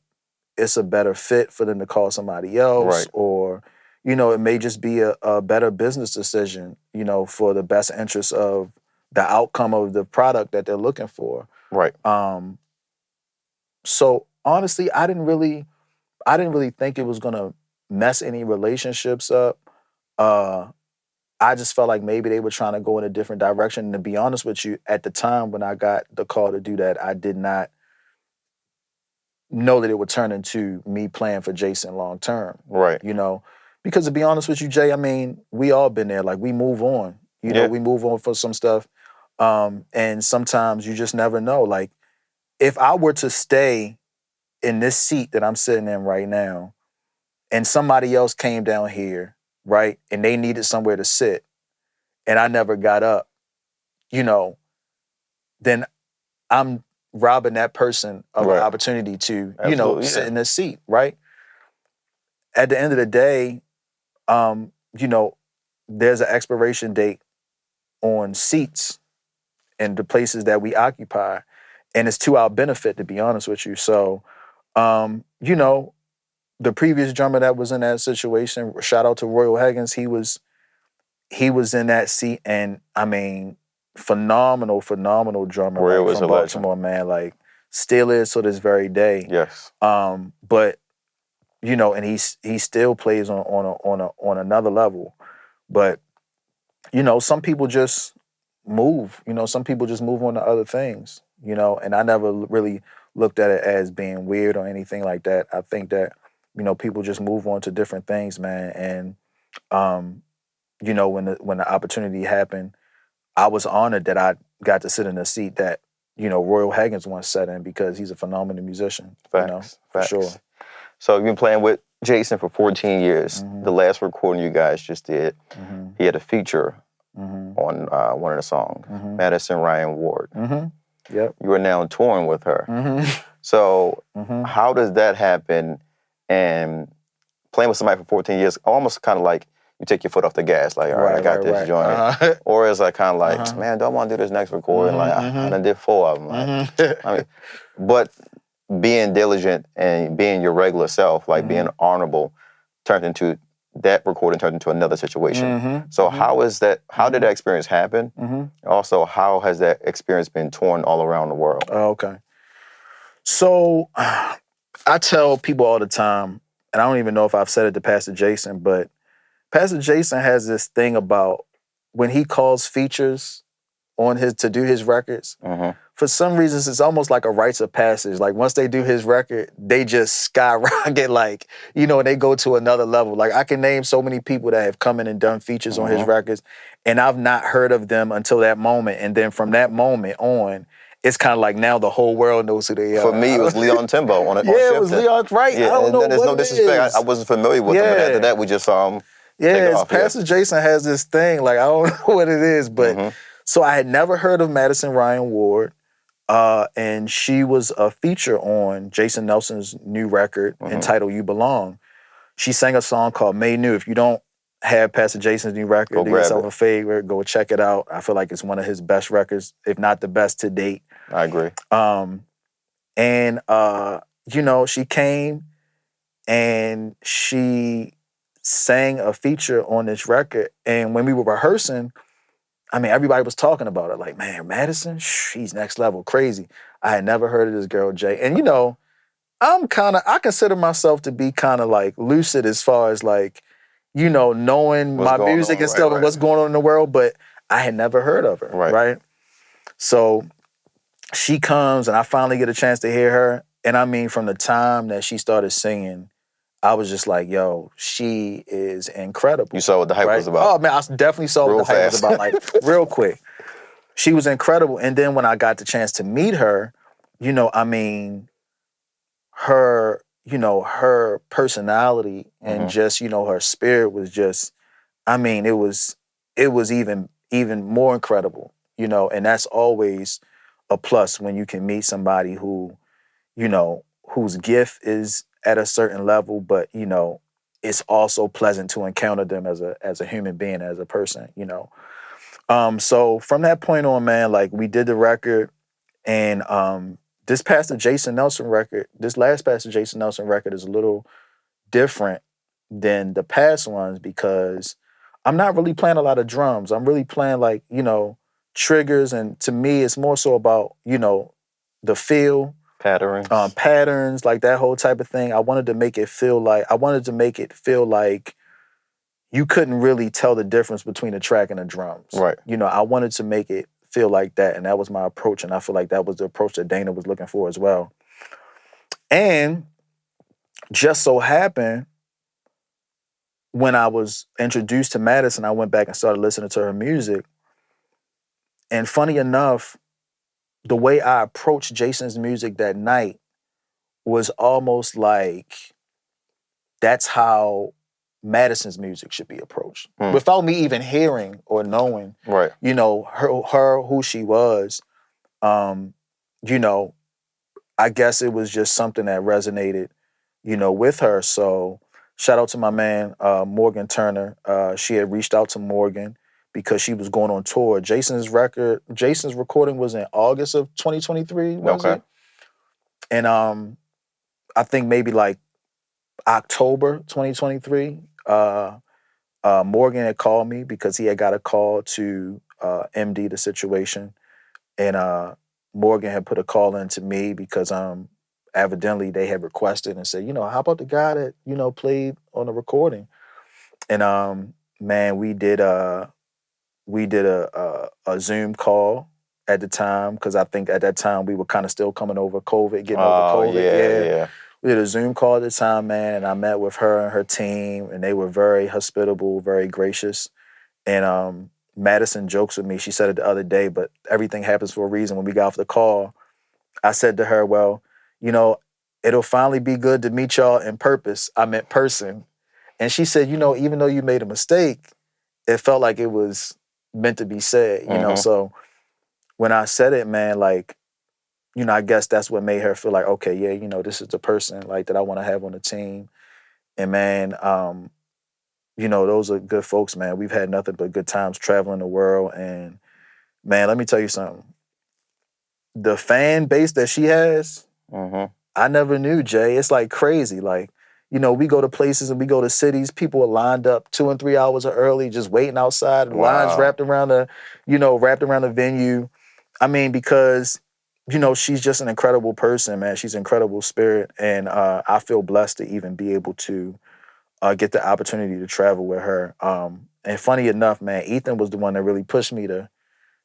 it's a better fit for them to call somebody else, or, you know, it may just be a better business decision, you know, for the best interest of the outcome of the product that they're looking for. Right. So honestly, I didn't really think it was gonna mess any relationships up. I just felt like maybe they were trying to go in a different direction. And to be honest with you, at the time when I got the call to do that, I did not know that it would turn into me playing for Jason long term. Right. You know, because to be honest with you, Jay, I mean, we all been there. Like, we move on. You know, we move on for some stuff. And sometimes you just never know. Like, if I were to stay in this seat that I'm sitting in right now, and somebody else came down here, right, and they needed somewhere to sit, and I never got up, you know, then I'm robbing that person of an opportunity to, you know, sit in this seat, right? At the end of the day, you know, there's an expiration date on seats and the places that we occupy, and it's to our benefit, to be honest with you. So, you know, the previous drummer that was in that situation, shout out to Royal Higgins, he was in that seat, and I mean, phenomenal drummer, Royal like, from Baltimore, man, like, still is to this very day. Yes. But you know, and he still plays on another level. But you know, some people just move. You know, some people just move on to other things. You know, and I never really looked at it as being weird or anything like that. I think that, you know, people just move on to different things, man. And you know, when the opportunity happened, I was honored that I got to sit in a seat that, you know, Royal Higgins once sat in, because he's a phenomenal musician. Facts. You know, for sure. So you've been playing with Jason for 14 years. The last recording you guys just did, he had a feature on one of the songs, Madison Ryann Ward. Yep. You are now touring with her. So how does that happen? And playing with somebody for 14 years, almost kind of like you take your foot off the gas, like, all right, I got this joint. Or it's like kind of like, man, don't want to do this next recording. Like, I done did 4 of them. Like, I mean, but being diligent and being your regular self, like being honorable, turned into that recording turned into another situation. So how is that? How did that experience happen? Also, how has that experience been torn all around the world? Oh, okay. So I tell people all the time, and I don't even know if I've said it to Pastor Jason, but Pastor Jason has this thing about when he calls features on to do his records, for some reasons, it's almost like a rites of passage. Like, once they do his record, they just skyrocket, like, you know, and they go to another level. Like, I can name so many people that have come in and done features on his records, and I've not heard of them until that moment. And then from that moment on, it's kind of like now the whole world knows who they are. For me, it was Leon Timbo on it was Leon, right? Yeah, I don't know there's what no disrespect. I wasn't familiar with him, and after that, we just saw him. Pastor Jason has this thing, like, I don't know what it is, but so I had never heard of Madison Ryann Ward. And she was a feature on Jason Nelson's new record entitled You Belong. She sang a song called May New. If you don't have Pastor Jason's new record, do yourself a favor, go check it out. I feel like it's one of his best records, if not the best to date. I agree. And you know, she came and she sang a feature on this record. And when we were rehearsing, I mean, everybody was talking about it. Like, man, Madison, she's next level, crazy. I had never heard of this girl, Jay. And, you know, I consider myself to be kind of like lucid as far as like, you know, knowing my music and stuff and what's going on in the world, but I had never heard of her, right? So she comes and I finally get a chance to hear her. And I mean, from the time that she started singing, I was just like, yo, she is incredible. You saw what the hype was about. Oh, man, I definitely saw what the hype was about, like, real quick. She was incredible. And then when I got the chance to meet her, you know, I mean, her personality and just, you know, her spirit was just, I mean, it was even more incredible, you know, and that's always a plus when you can meet somebody who, you know, whose gift is at a certain level, but, you know, it's also pleasant to encounter them as a human being, as a person, you know. So from that point on, man, like, we did the record, and this last Pastor Jason Nelson record is a little different than the past ones because I'm not really playing a lot of drums. I'm really playing like, triggers. And to me, it's more so about, the feel, patterns, like that whole type of thing. I wanted to make it feel like you couldn't really tell the difference between a track and the drums. Right. I wanted to make it feel like that. And that was my approach. And I feel like that was the approach that Dana was looking for as well. And just so happened, when I was introduced to Madison, I went back and started listening to her music. And funny enough, the way I approached Jason's music that night was almost like that's how Madison's music should be approached. Without me even hearing or knowing, right. Her who she was, I guess it was just something that resonated, with her. So shout out to my man, Morgan Turner. She had reached out to Morgan because she was going on tour. Jason's recording was in August of 2023, was it? And I think maybe like October 2023, Morgan had called me because he had got a call to MD the situation. And Morgan had put a call in to me because evidently they had requested and said, how about the guy that, played on the recording? And man, we did a Zoom call at the time because I think at that time we were kind of still coming over COVID, getting over COVID. Yeah. We did a Zoom call at the time, man, and I met with her and her team, and they were very hospitable, very gracious. And Madison jokes with me. She said it the other day, but everything happens for a reason. When we got off the call, I said to her, well, it'll finally be good to meet y'all in person. And she said, even though you made a mistake, it felt like it was meant to be said, So when I said it, man, like, I guess that's what made her feel like, okay, yeah, this is the person like that I want to have on the team. And man, those are good folks, man. We've had nothing but good times traveling the world. And man, let me tell you something. The fan base that she has, I never knew, Jay. It's like crazy. Like, we go to places and we go to cities, people are lined up 2 and 3 hours early, just waiting outside. The lines wrapped around the venue. I mean, because, she's just an incredible person, man. She's an incredible spirit. And I feel blessed to even be able to get the opportunity to travel with her. And funny enough, man, Ethan was the one that really pushed me to,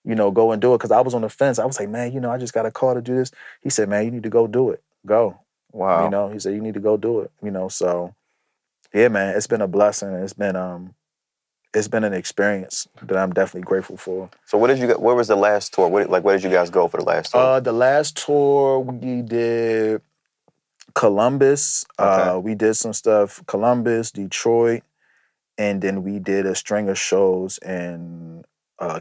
go and do it because I was on the fence. I was like, man, I just got a call to do this. He said, man, you need to go do it. Go. Wow. He said, you need to go do it. So yeah, man, it's been a blessing. It's been an experience that I'm definitely grateful for. So where was the last tour? Where did you guys go for the last tour? The last tour we did Columbus. Okay. We did some stuff, Columbus, Detroit, and then we did a string of shows in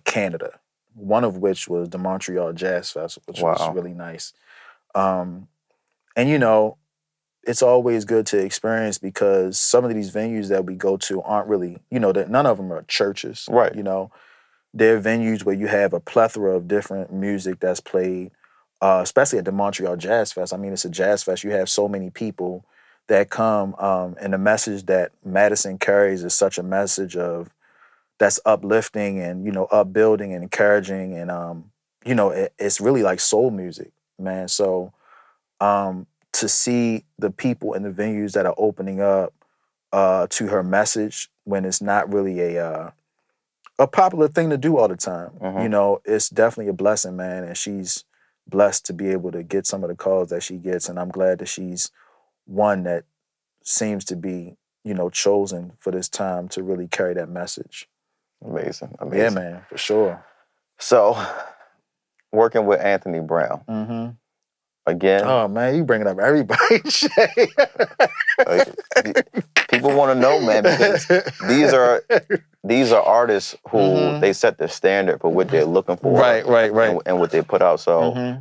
Canada, one of which was the Montreal Jazz Festival, which was really nice. And it's always good to experience because some of these venues that we go to aren't really, that none of them are churches. Right. They're venues where you have a plethora of different music that's played, especially at the Montreal Jazz Fest. I mean, it's a jazz fest. You have so many people that come, and the message that Madison carries is such a message of that's uplifting and, upbuilding and encouraging. And, it's really like soul music, man. So to see the people in the venues that are opening up to her message when it's not really a popular thing to do all the time, it's definitely a blessing, man. And she's blessed to be able to get some of the calls that she gets. And I'm glad that she's one that seems to be, chosen for this time to really carry that message. Amazing. Yeah, man, for sure. So, working with Anthony Brown. Again. Oh, man, you bringing up everybody, Shay. People want to know, man, because these are artists who they set the standard for what they're looking for. Right. And what they put out. So,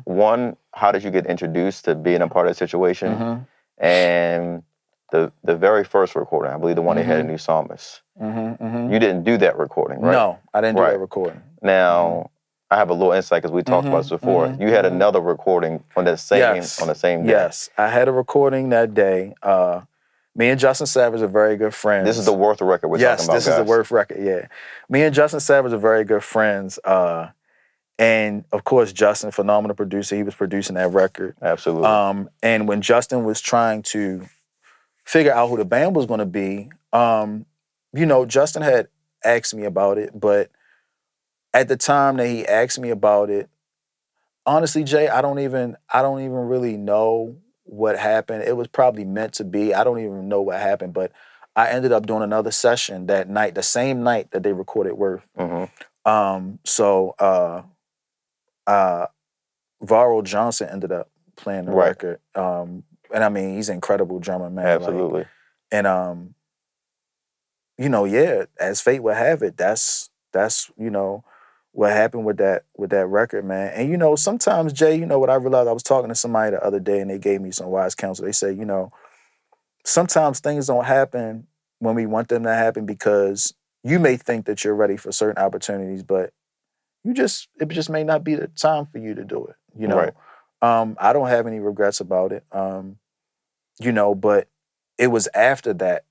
one, how did you get introduced to being a part of the situation? And the very first recording, I believe the one they had in New Psalmist. You didn't do that recording, right? No, I didn't do that recording. Now, I have a little insight because we talked about this before. You had another recording on the same day. Yes, I had a recording that day. Me and Justin Savage are very good friends. This is the Worth record we're talking about, Yes, this is the Worth record, yeah. Me and Justin Savage are very good friends. And, of course, Justin, phenomenal producer. He was producing that record. Absolutely. And when Justin was trying to figure out who the band was going to be, Justin had asked me about it. But at the time that he asked me about it, honestly, Jay, I don't even really know what happened. It was probably meant to be. I don't even know what happened, but I ended up doing another session that night, the same night that they recorded Worth. Elliott Johnson ended up playing the record. And I mean, he's an incredible drummer, man. Absolutely. As fate would have it, that's what happened with that record, man. And sometimes, Jay, what I realized, I was talking to somebody the other day and they gave me some wise counsel. They say, sometimes things don't happen when we want them to happen because you may think that you're ready for certain opportunities, but it just may not be the time for you to do it. Right. I don't have any regrets about it. But it was after that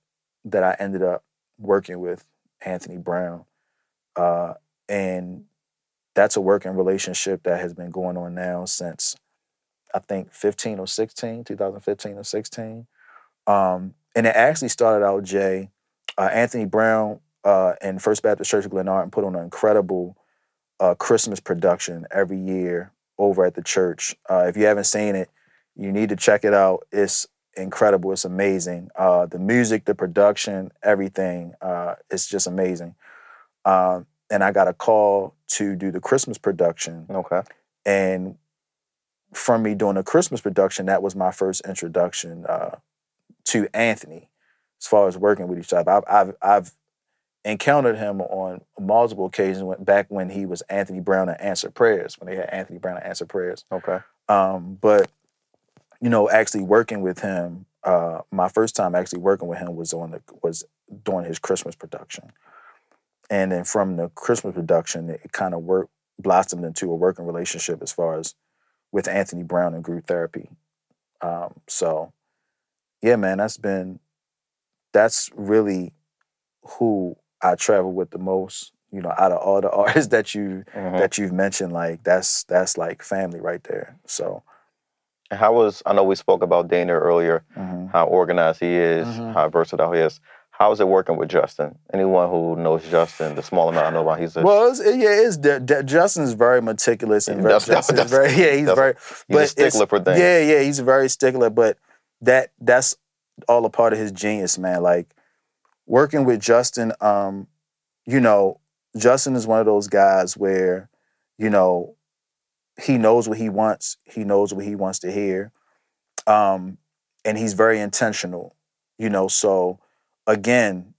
I ended up working with Anthony Brown. And that's a working relationship that has been going on now since I think 2015 or 16. And it actually started out, Jay, Anthony Brown and First Baptist Church of Glenarden put on an incredible Christmas production every year over at the church. If you haven't seen it, you need to check it out. It's incredible. It's amazing. The music, the production, everything, it's just amazing. And I got a call to do the Christmas production. Okay. And from me doing the Christmas production, that was my first introduction to Anthony as far as working with each other. I've encountered him on multiple occasions back when he was Anthony Brown and Answered Prayers, when they had Anthony Brown and Answered Prayers. Okay. But actually working with him, my first time actually working with him was during his Christmas production. And then from the Christmas production, it kind of blossomed into a working relationship as far as with Anthony Brown and Group Therapy. So, yeah, man, that's really who I travel with the most. Out of all the artists that you've mentioned, like that's like family right there. So. I know we spoke about Dana earlier, how organized he is, how versatile he is. How is it working with Justin? Anyone who knows Justin, the small amount I know about, he's Justin's very meticulous and he's a stickler for things. Yeah, he's a very stickler, but that's all a part of his genius, man. Like working with Justin, Justin is one of those guys where, he knows what he wants. He knows what he wants to hear. And he's very intentional, so again,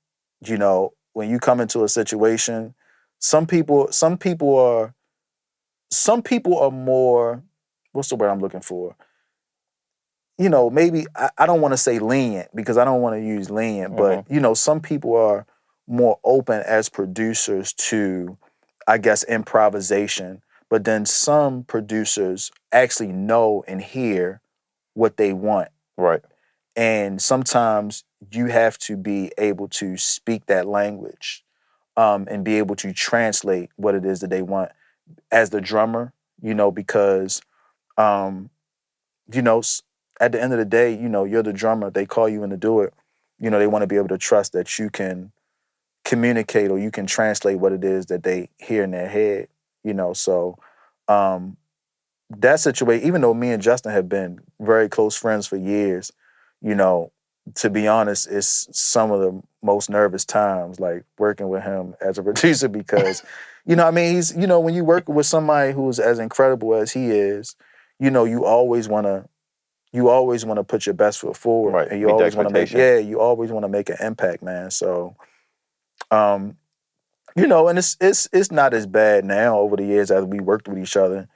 when you come into a situation, some people are more, what's the word I'm looking for? Maybe I don't want to say lenient because I don't want to use lenient, but some people are more open as producers to, I guess, improvisation. But then some producers actually know and hear what they want. Right. And sometimes you have to be able to speak that language and be able to translate what it is that they want as the drummer, because, at the end of the day, you're the drummer. They call you in to do it. They want to be able to trust that you can communicate or you can translate what it is that they hear in their head, So that situation, even though me and Justin have been very close friends for years, to be honest, it's some of the most nervous times, like working with him as a producer because, he's, when you work with somebody who's as incredible as he is, you always want to put your best foot forward, right. And you always want to make an impact, man. So, and it's not as bad now over the years as we worked with each other.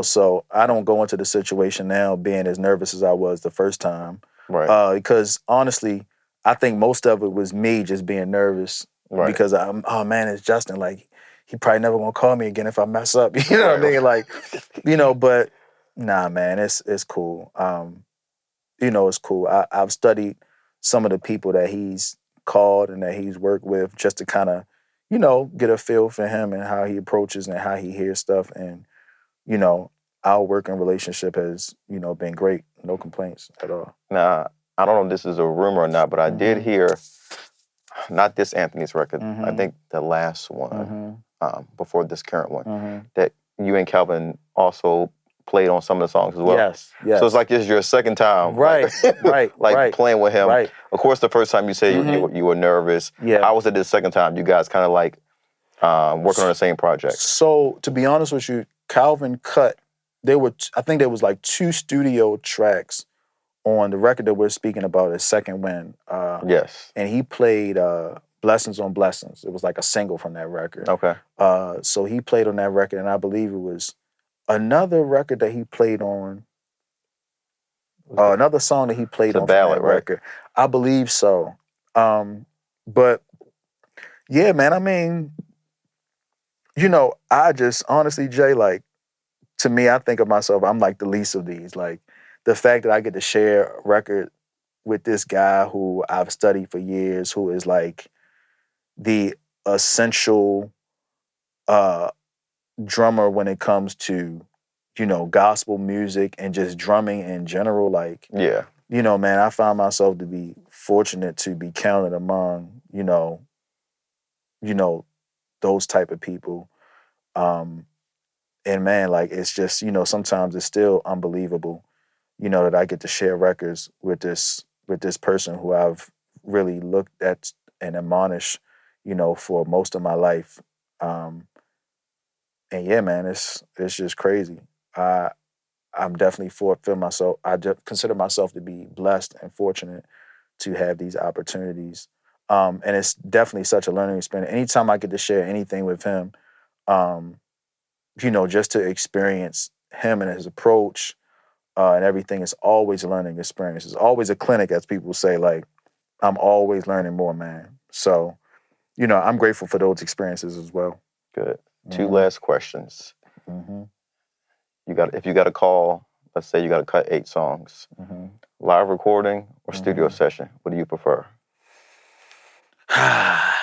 So I don't go into the situation now being as nervous as I was the first time. Right. Because honestly, I think most of it was me just being nervous. Right. Because oh man, it's Justin. Like, he probably never gonna call me again if I mess up. You know what I mean? Like, but nah, man, it's cool. It's cool. I've studied some of the people that he's called and that he's worked with, just to kind of, get a feel for him and how he approaches and how he hears stuff. And, our working relationship has, been great. No complaints at all. Now, I don't know if this is a rumor or not, but I did hear, not this Anthony's record, I think the last one, before this current one, that you and Calvin also played on some of the songs as well. Yes. So it's like it's your second time, right, playing with him. Right. Of course, the first time you said you were nervous. Yeah. How was it the second time? You guys kind of like working on the same project. So to be honest with you, Calvin cut. I think there was like 2 studio tracks on the record that we're speaking about, is Second Wind. Yes. And he played Blessings on Blessings. It was like a single from that record. Okay. So he played on that record, and I believe it was another record that he played on, another song that he played on ballad, from that record. I believe so. But yeah, man, I mean, I just honestly, Jay, like, to me, I think of myself, I'm like the least of these. Like, the fact that I get to share a record with this guy who I've studied for years, who is like the essential drummer when it comes to, gospel music and just drumming in general. Like, yeah, man, I find myself to be fortunate to be counted among, those type of people. And man, like, it's just, sometimes it's still unbelievable, that I get to share records with this person who I've really looked at and admonished, for most of my life. And yeah, man, it's just crazy. I'm definitely feel myself. I just consider myself to be blessed and fortunate to have these opportunities. And it's definitely such a learning experience. Anytime I get to share anything with him, just to experience him and his approach and everything, is always a learning experience. It's always a clinic, as people say. Like, I'm always learning more, man. So, I'm grateful for those experiences as well. Good. 2 last questions. Mm-hmm. If you got to call, let's say you got to cut 8 songs, live recording or studio session, what do you prefer? I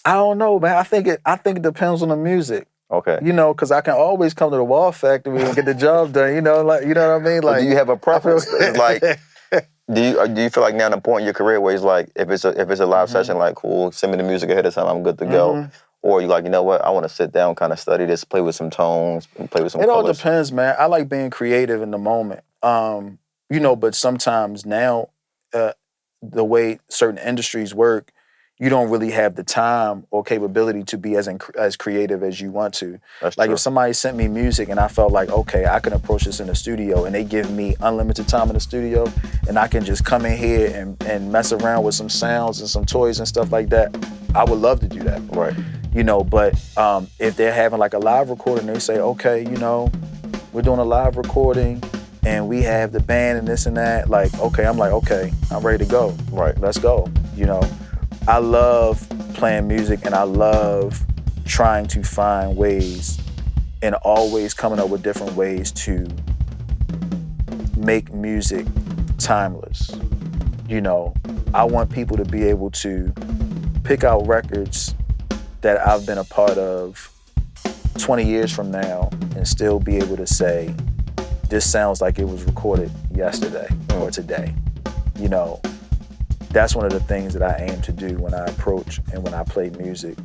don't know, man. I think it depends on the music. Okay. Because I can always come to the Wall Factory and get the job done. You know what I mean? Like, do you have a preference? It's like, do you feel like now at a point in your career where it's like, if it's a live session, like, cool, send me the music ahead of time, I'm good to go. Or you like, you know what, I want to sit down, kind of study this, play with some tones, play with some colors. It all depends, man. I like being creative in the moment. But sometimes now, the way certain industries work, you don't really have the time or capability to be as creative as you want to. That's like true. If somebody sent me music and I felt like, okay, I can approach this in the studio, and they give me unlimited time in the studio, and I can just come in here and mess around with some sounds and some toys and stuff like that, I would love to do that. Right. But if they're having like a live recording, they say, okay, we're doing a live recording and we have the band and this and that, like, okay, I'm like, okay, I'm ready to go. Right. Let's go. I love playing music, and I love trying to find ways and always coming up with different ways to make music timeless. I want people to be able to pick out records that I've been a part of 20 years from now and still be able to say, this sounds like it was recorded yesterday or today. That's one of the things that I aim to do when I approach and when I play music.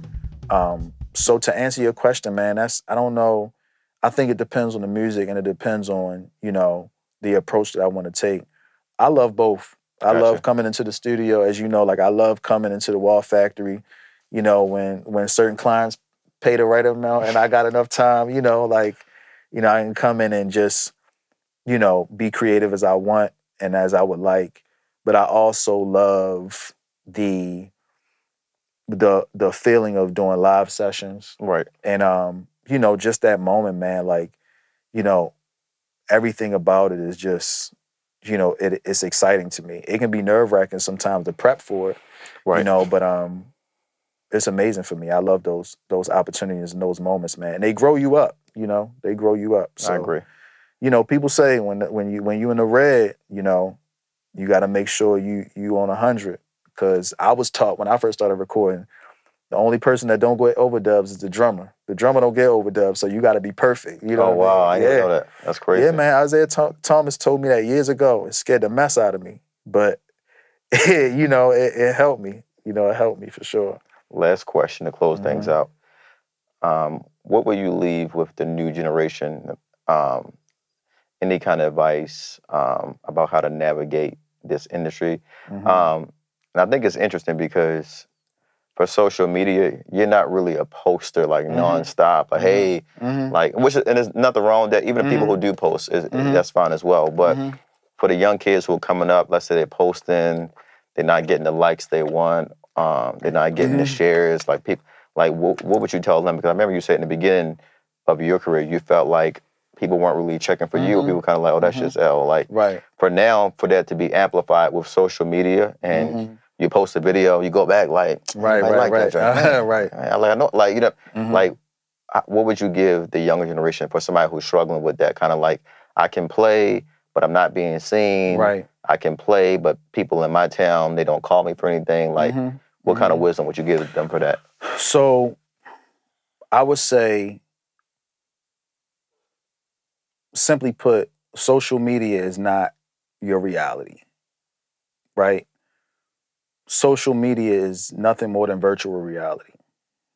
So to answer your question, man, I don't know. I think it depends on the music, and it depends on, the approach that I want to take. I love both. Gotcha. I love coming into the studio, as you know, like, I love coming into the Wall Factory, when certain clients pay the right amount and I got enough time, I can come in and just, be creative as I want and as I would like. But I also love the feeling of doing live sessions. Right. And, just that moment, man, like, everything about it is just, it's exciting to me. It can be nerve-wracking sometimes to prep for it, right. But it's amazing for me. I love those opportunities and those moments, man. And they grow you up, they grow you up. So, I agree. People say when you in the red, You got to make sure you on 100. Because I was taught when I first started recording, the only person that don't get overdubs is the drummer. The drummer don't get overdubs, so you got to be perfect. You know Oh, wow. what I I mean? didn't know that. That's crazy. Yeah, man. Isaiah Thomas told me that years ago. It scared the mess out of me. But, it helped me. It helped me for sure. Last question to close things out. What will you leave with the new generation? Any kind of advice about how to navigate this industry? And I think it's interesting because for social media, you're not really a poster like nonstop. Like, hey, like, and there's nothing wrong with that. Even the people who do post, that's fine as well. But for the young kids who are coming up, let's say they're posting, they're not getting the likes they want, they're not getting the shares. Like people, like what would you tell them? Because I remember you said in the beginning of your career, you felt like people weren't really checking for you. People were kind of like, oh, that's just L. Like, for now, for that to be amplified with social media and you post a video, you go back like, right. I know, like, like, what would you give the younger generation for somebody who's struggling with that kind of like, I can play, but I'm not being seen. Right. I can play, but people in my town, they don't call me for anything. Like, what kind of wisdom would you give them for that? So, I would say, simply put, social media is not your reality, right? Social media is nothing more than virtual reality,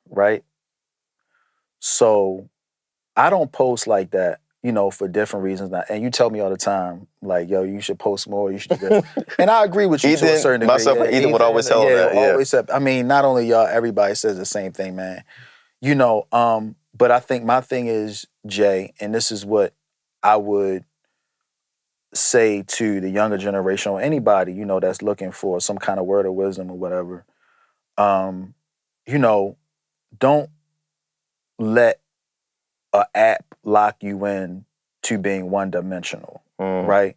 right? So I don't post like that, for different reasons. And you tell me all the time, like, yo, you should post more, you should do this. And I agree with you to a certain degree. Myself and Ethan would always tell that. Always. I mean, not only y'all, everybody says the same thing, man. But I think my thing is, Jay, and this is what I would say to the younger generation or anybody, that's looking for some kind of word of wisdom or whatever. Don't let an app lock you in to being one-dimensional, right?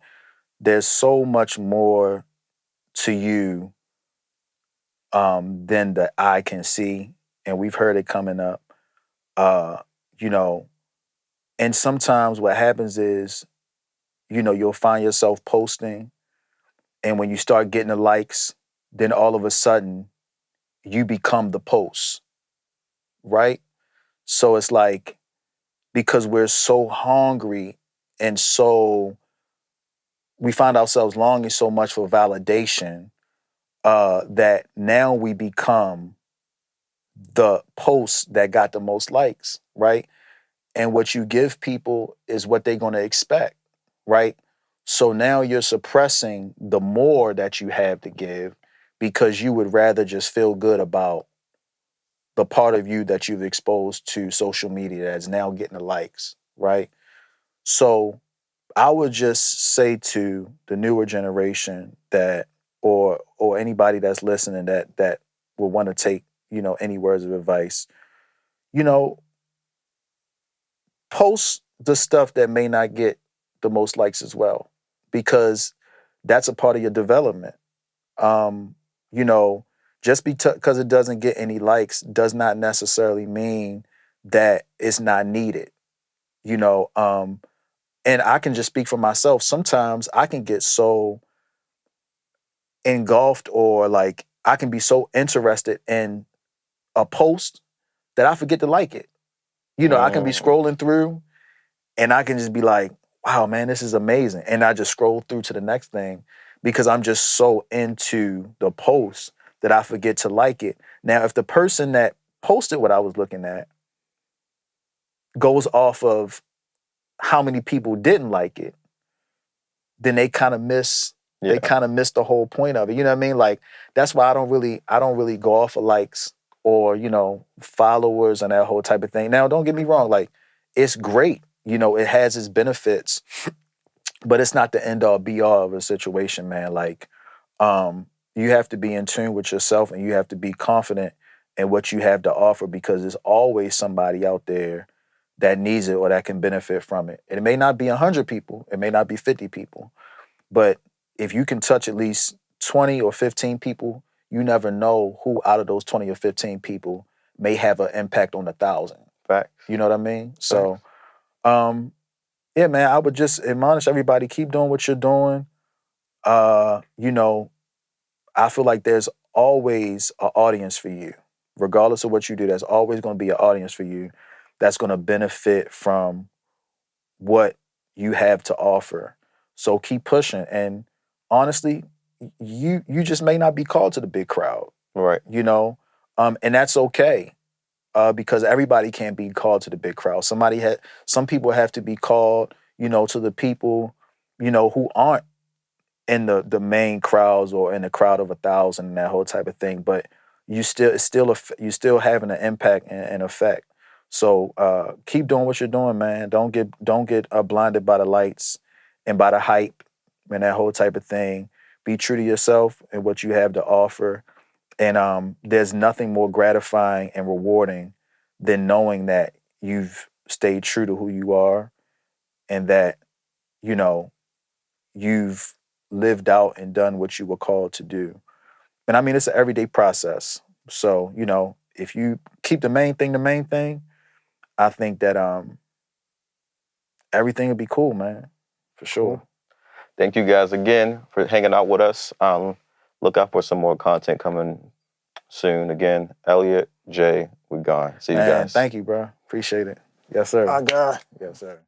There's so much more to you than the eye can see, and we've heard it coming up. And sometimes what happens is, you'll find yourself posting, and when you start getting the likes, then all of a sudden you become the post, right? So it's like, because we're so hungry and we find ourselves longing so much for validation that now we become the post that got the most likes, right? And what you give people is what they're going to expect, right? So now you're suppressing the more that you have to give because you would rather just feel good about the part of you that you've exposed to social media that's now getting the likes, right? So I would just say to the newer generation that, or anybody that's listening that will want to take, any words of advice, post the stuff that may not get the most likes as well, because that's a part of your development. You know, just because it doesn't get any likes does not necessarily mean that it's not needed. You know, and I can just speak for myself. Sometimes I can get so engulfed, or like I can be so interested in a post that I forget to like it. I can be scrolling through and I can just be like, wow, man, this is amazing. And I just scroll through to the next thing because I'm just so into the post that I forget to like it. Now, if the person that posted what I was looking at goes off of how many people didn't like it, then they kind of miss the whole point of it. You know what I mean? Like, that's why I don't really go off of likes or, followers and that whole type of thing. Now, don't get me wrong, like, it's great. It has its benefits, but it's not the end all be all of a situation, man. Like, you have to be in tune with yourself and you have to be confident in what you have to offer, because there's always somebody out there that needs it or that can benefit from it. And it may not be 100 people, it may not be 50 people, but if you can touch at least 20 or 15 people, you never know who out of those 20 or 15 people may have an impact on 1,000. Facts. You know what I mean? So, yeah, man, I would just admonish everybody, keep doing what you're doing. you know, I feel like there's always an audience for you. Regardless of what you do, there's always going to be an audience for you that's going to benefit from what you have to offer. So keep pushing. And honestly, you just may not be called to the big crowd. Right. You know, and that's okay. Because everybody can't be called to the big crowd. Some people have to be called, you know, to the people, you know, who aren't in the main crowds or in the crowd of 1,000 and that whole type of thing. But you still having an impact and effect. So keep doing what you're doing, man. Don't get blinded by the lights and by the hype and that whole type of thing. Be true to yourself and what you have to offer. And there's nothing more gratifying and rewarding than knowing that you've stayed true to who you are and that, you know, you've lived out and done what you were called to do. And I mean, it's an everyday process. So, you know, if you keep the main thing, I think that everything will be cool, man. For sure. Cool. Thank you guys again for hanging out with us. Look out for some more content coming soon. Again, Elliott, Jay, we gone. See you guys. Thank you, bro. Appreciate it. Yes, sir. My God. Yes, sir.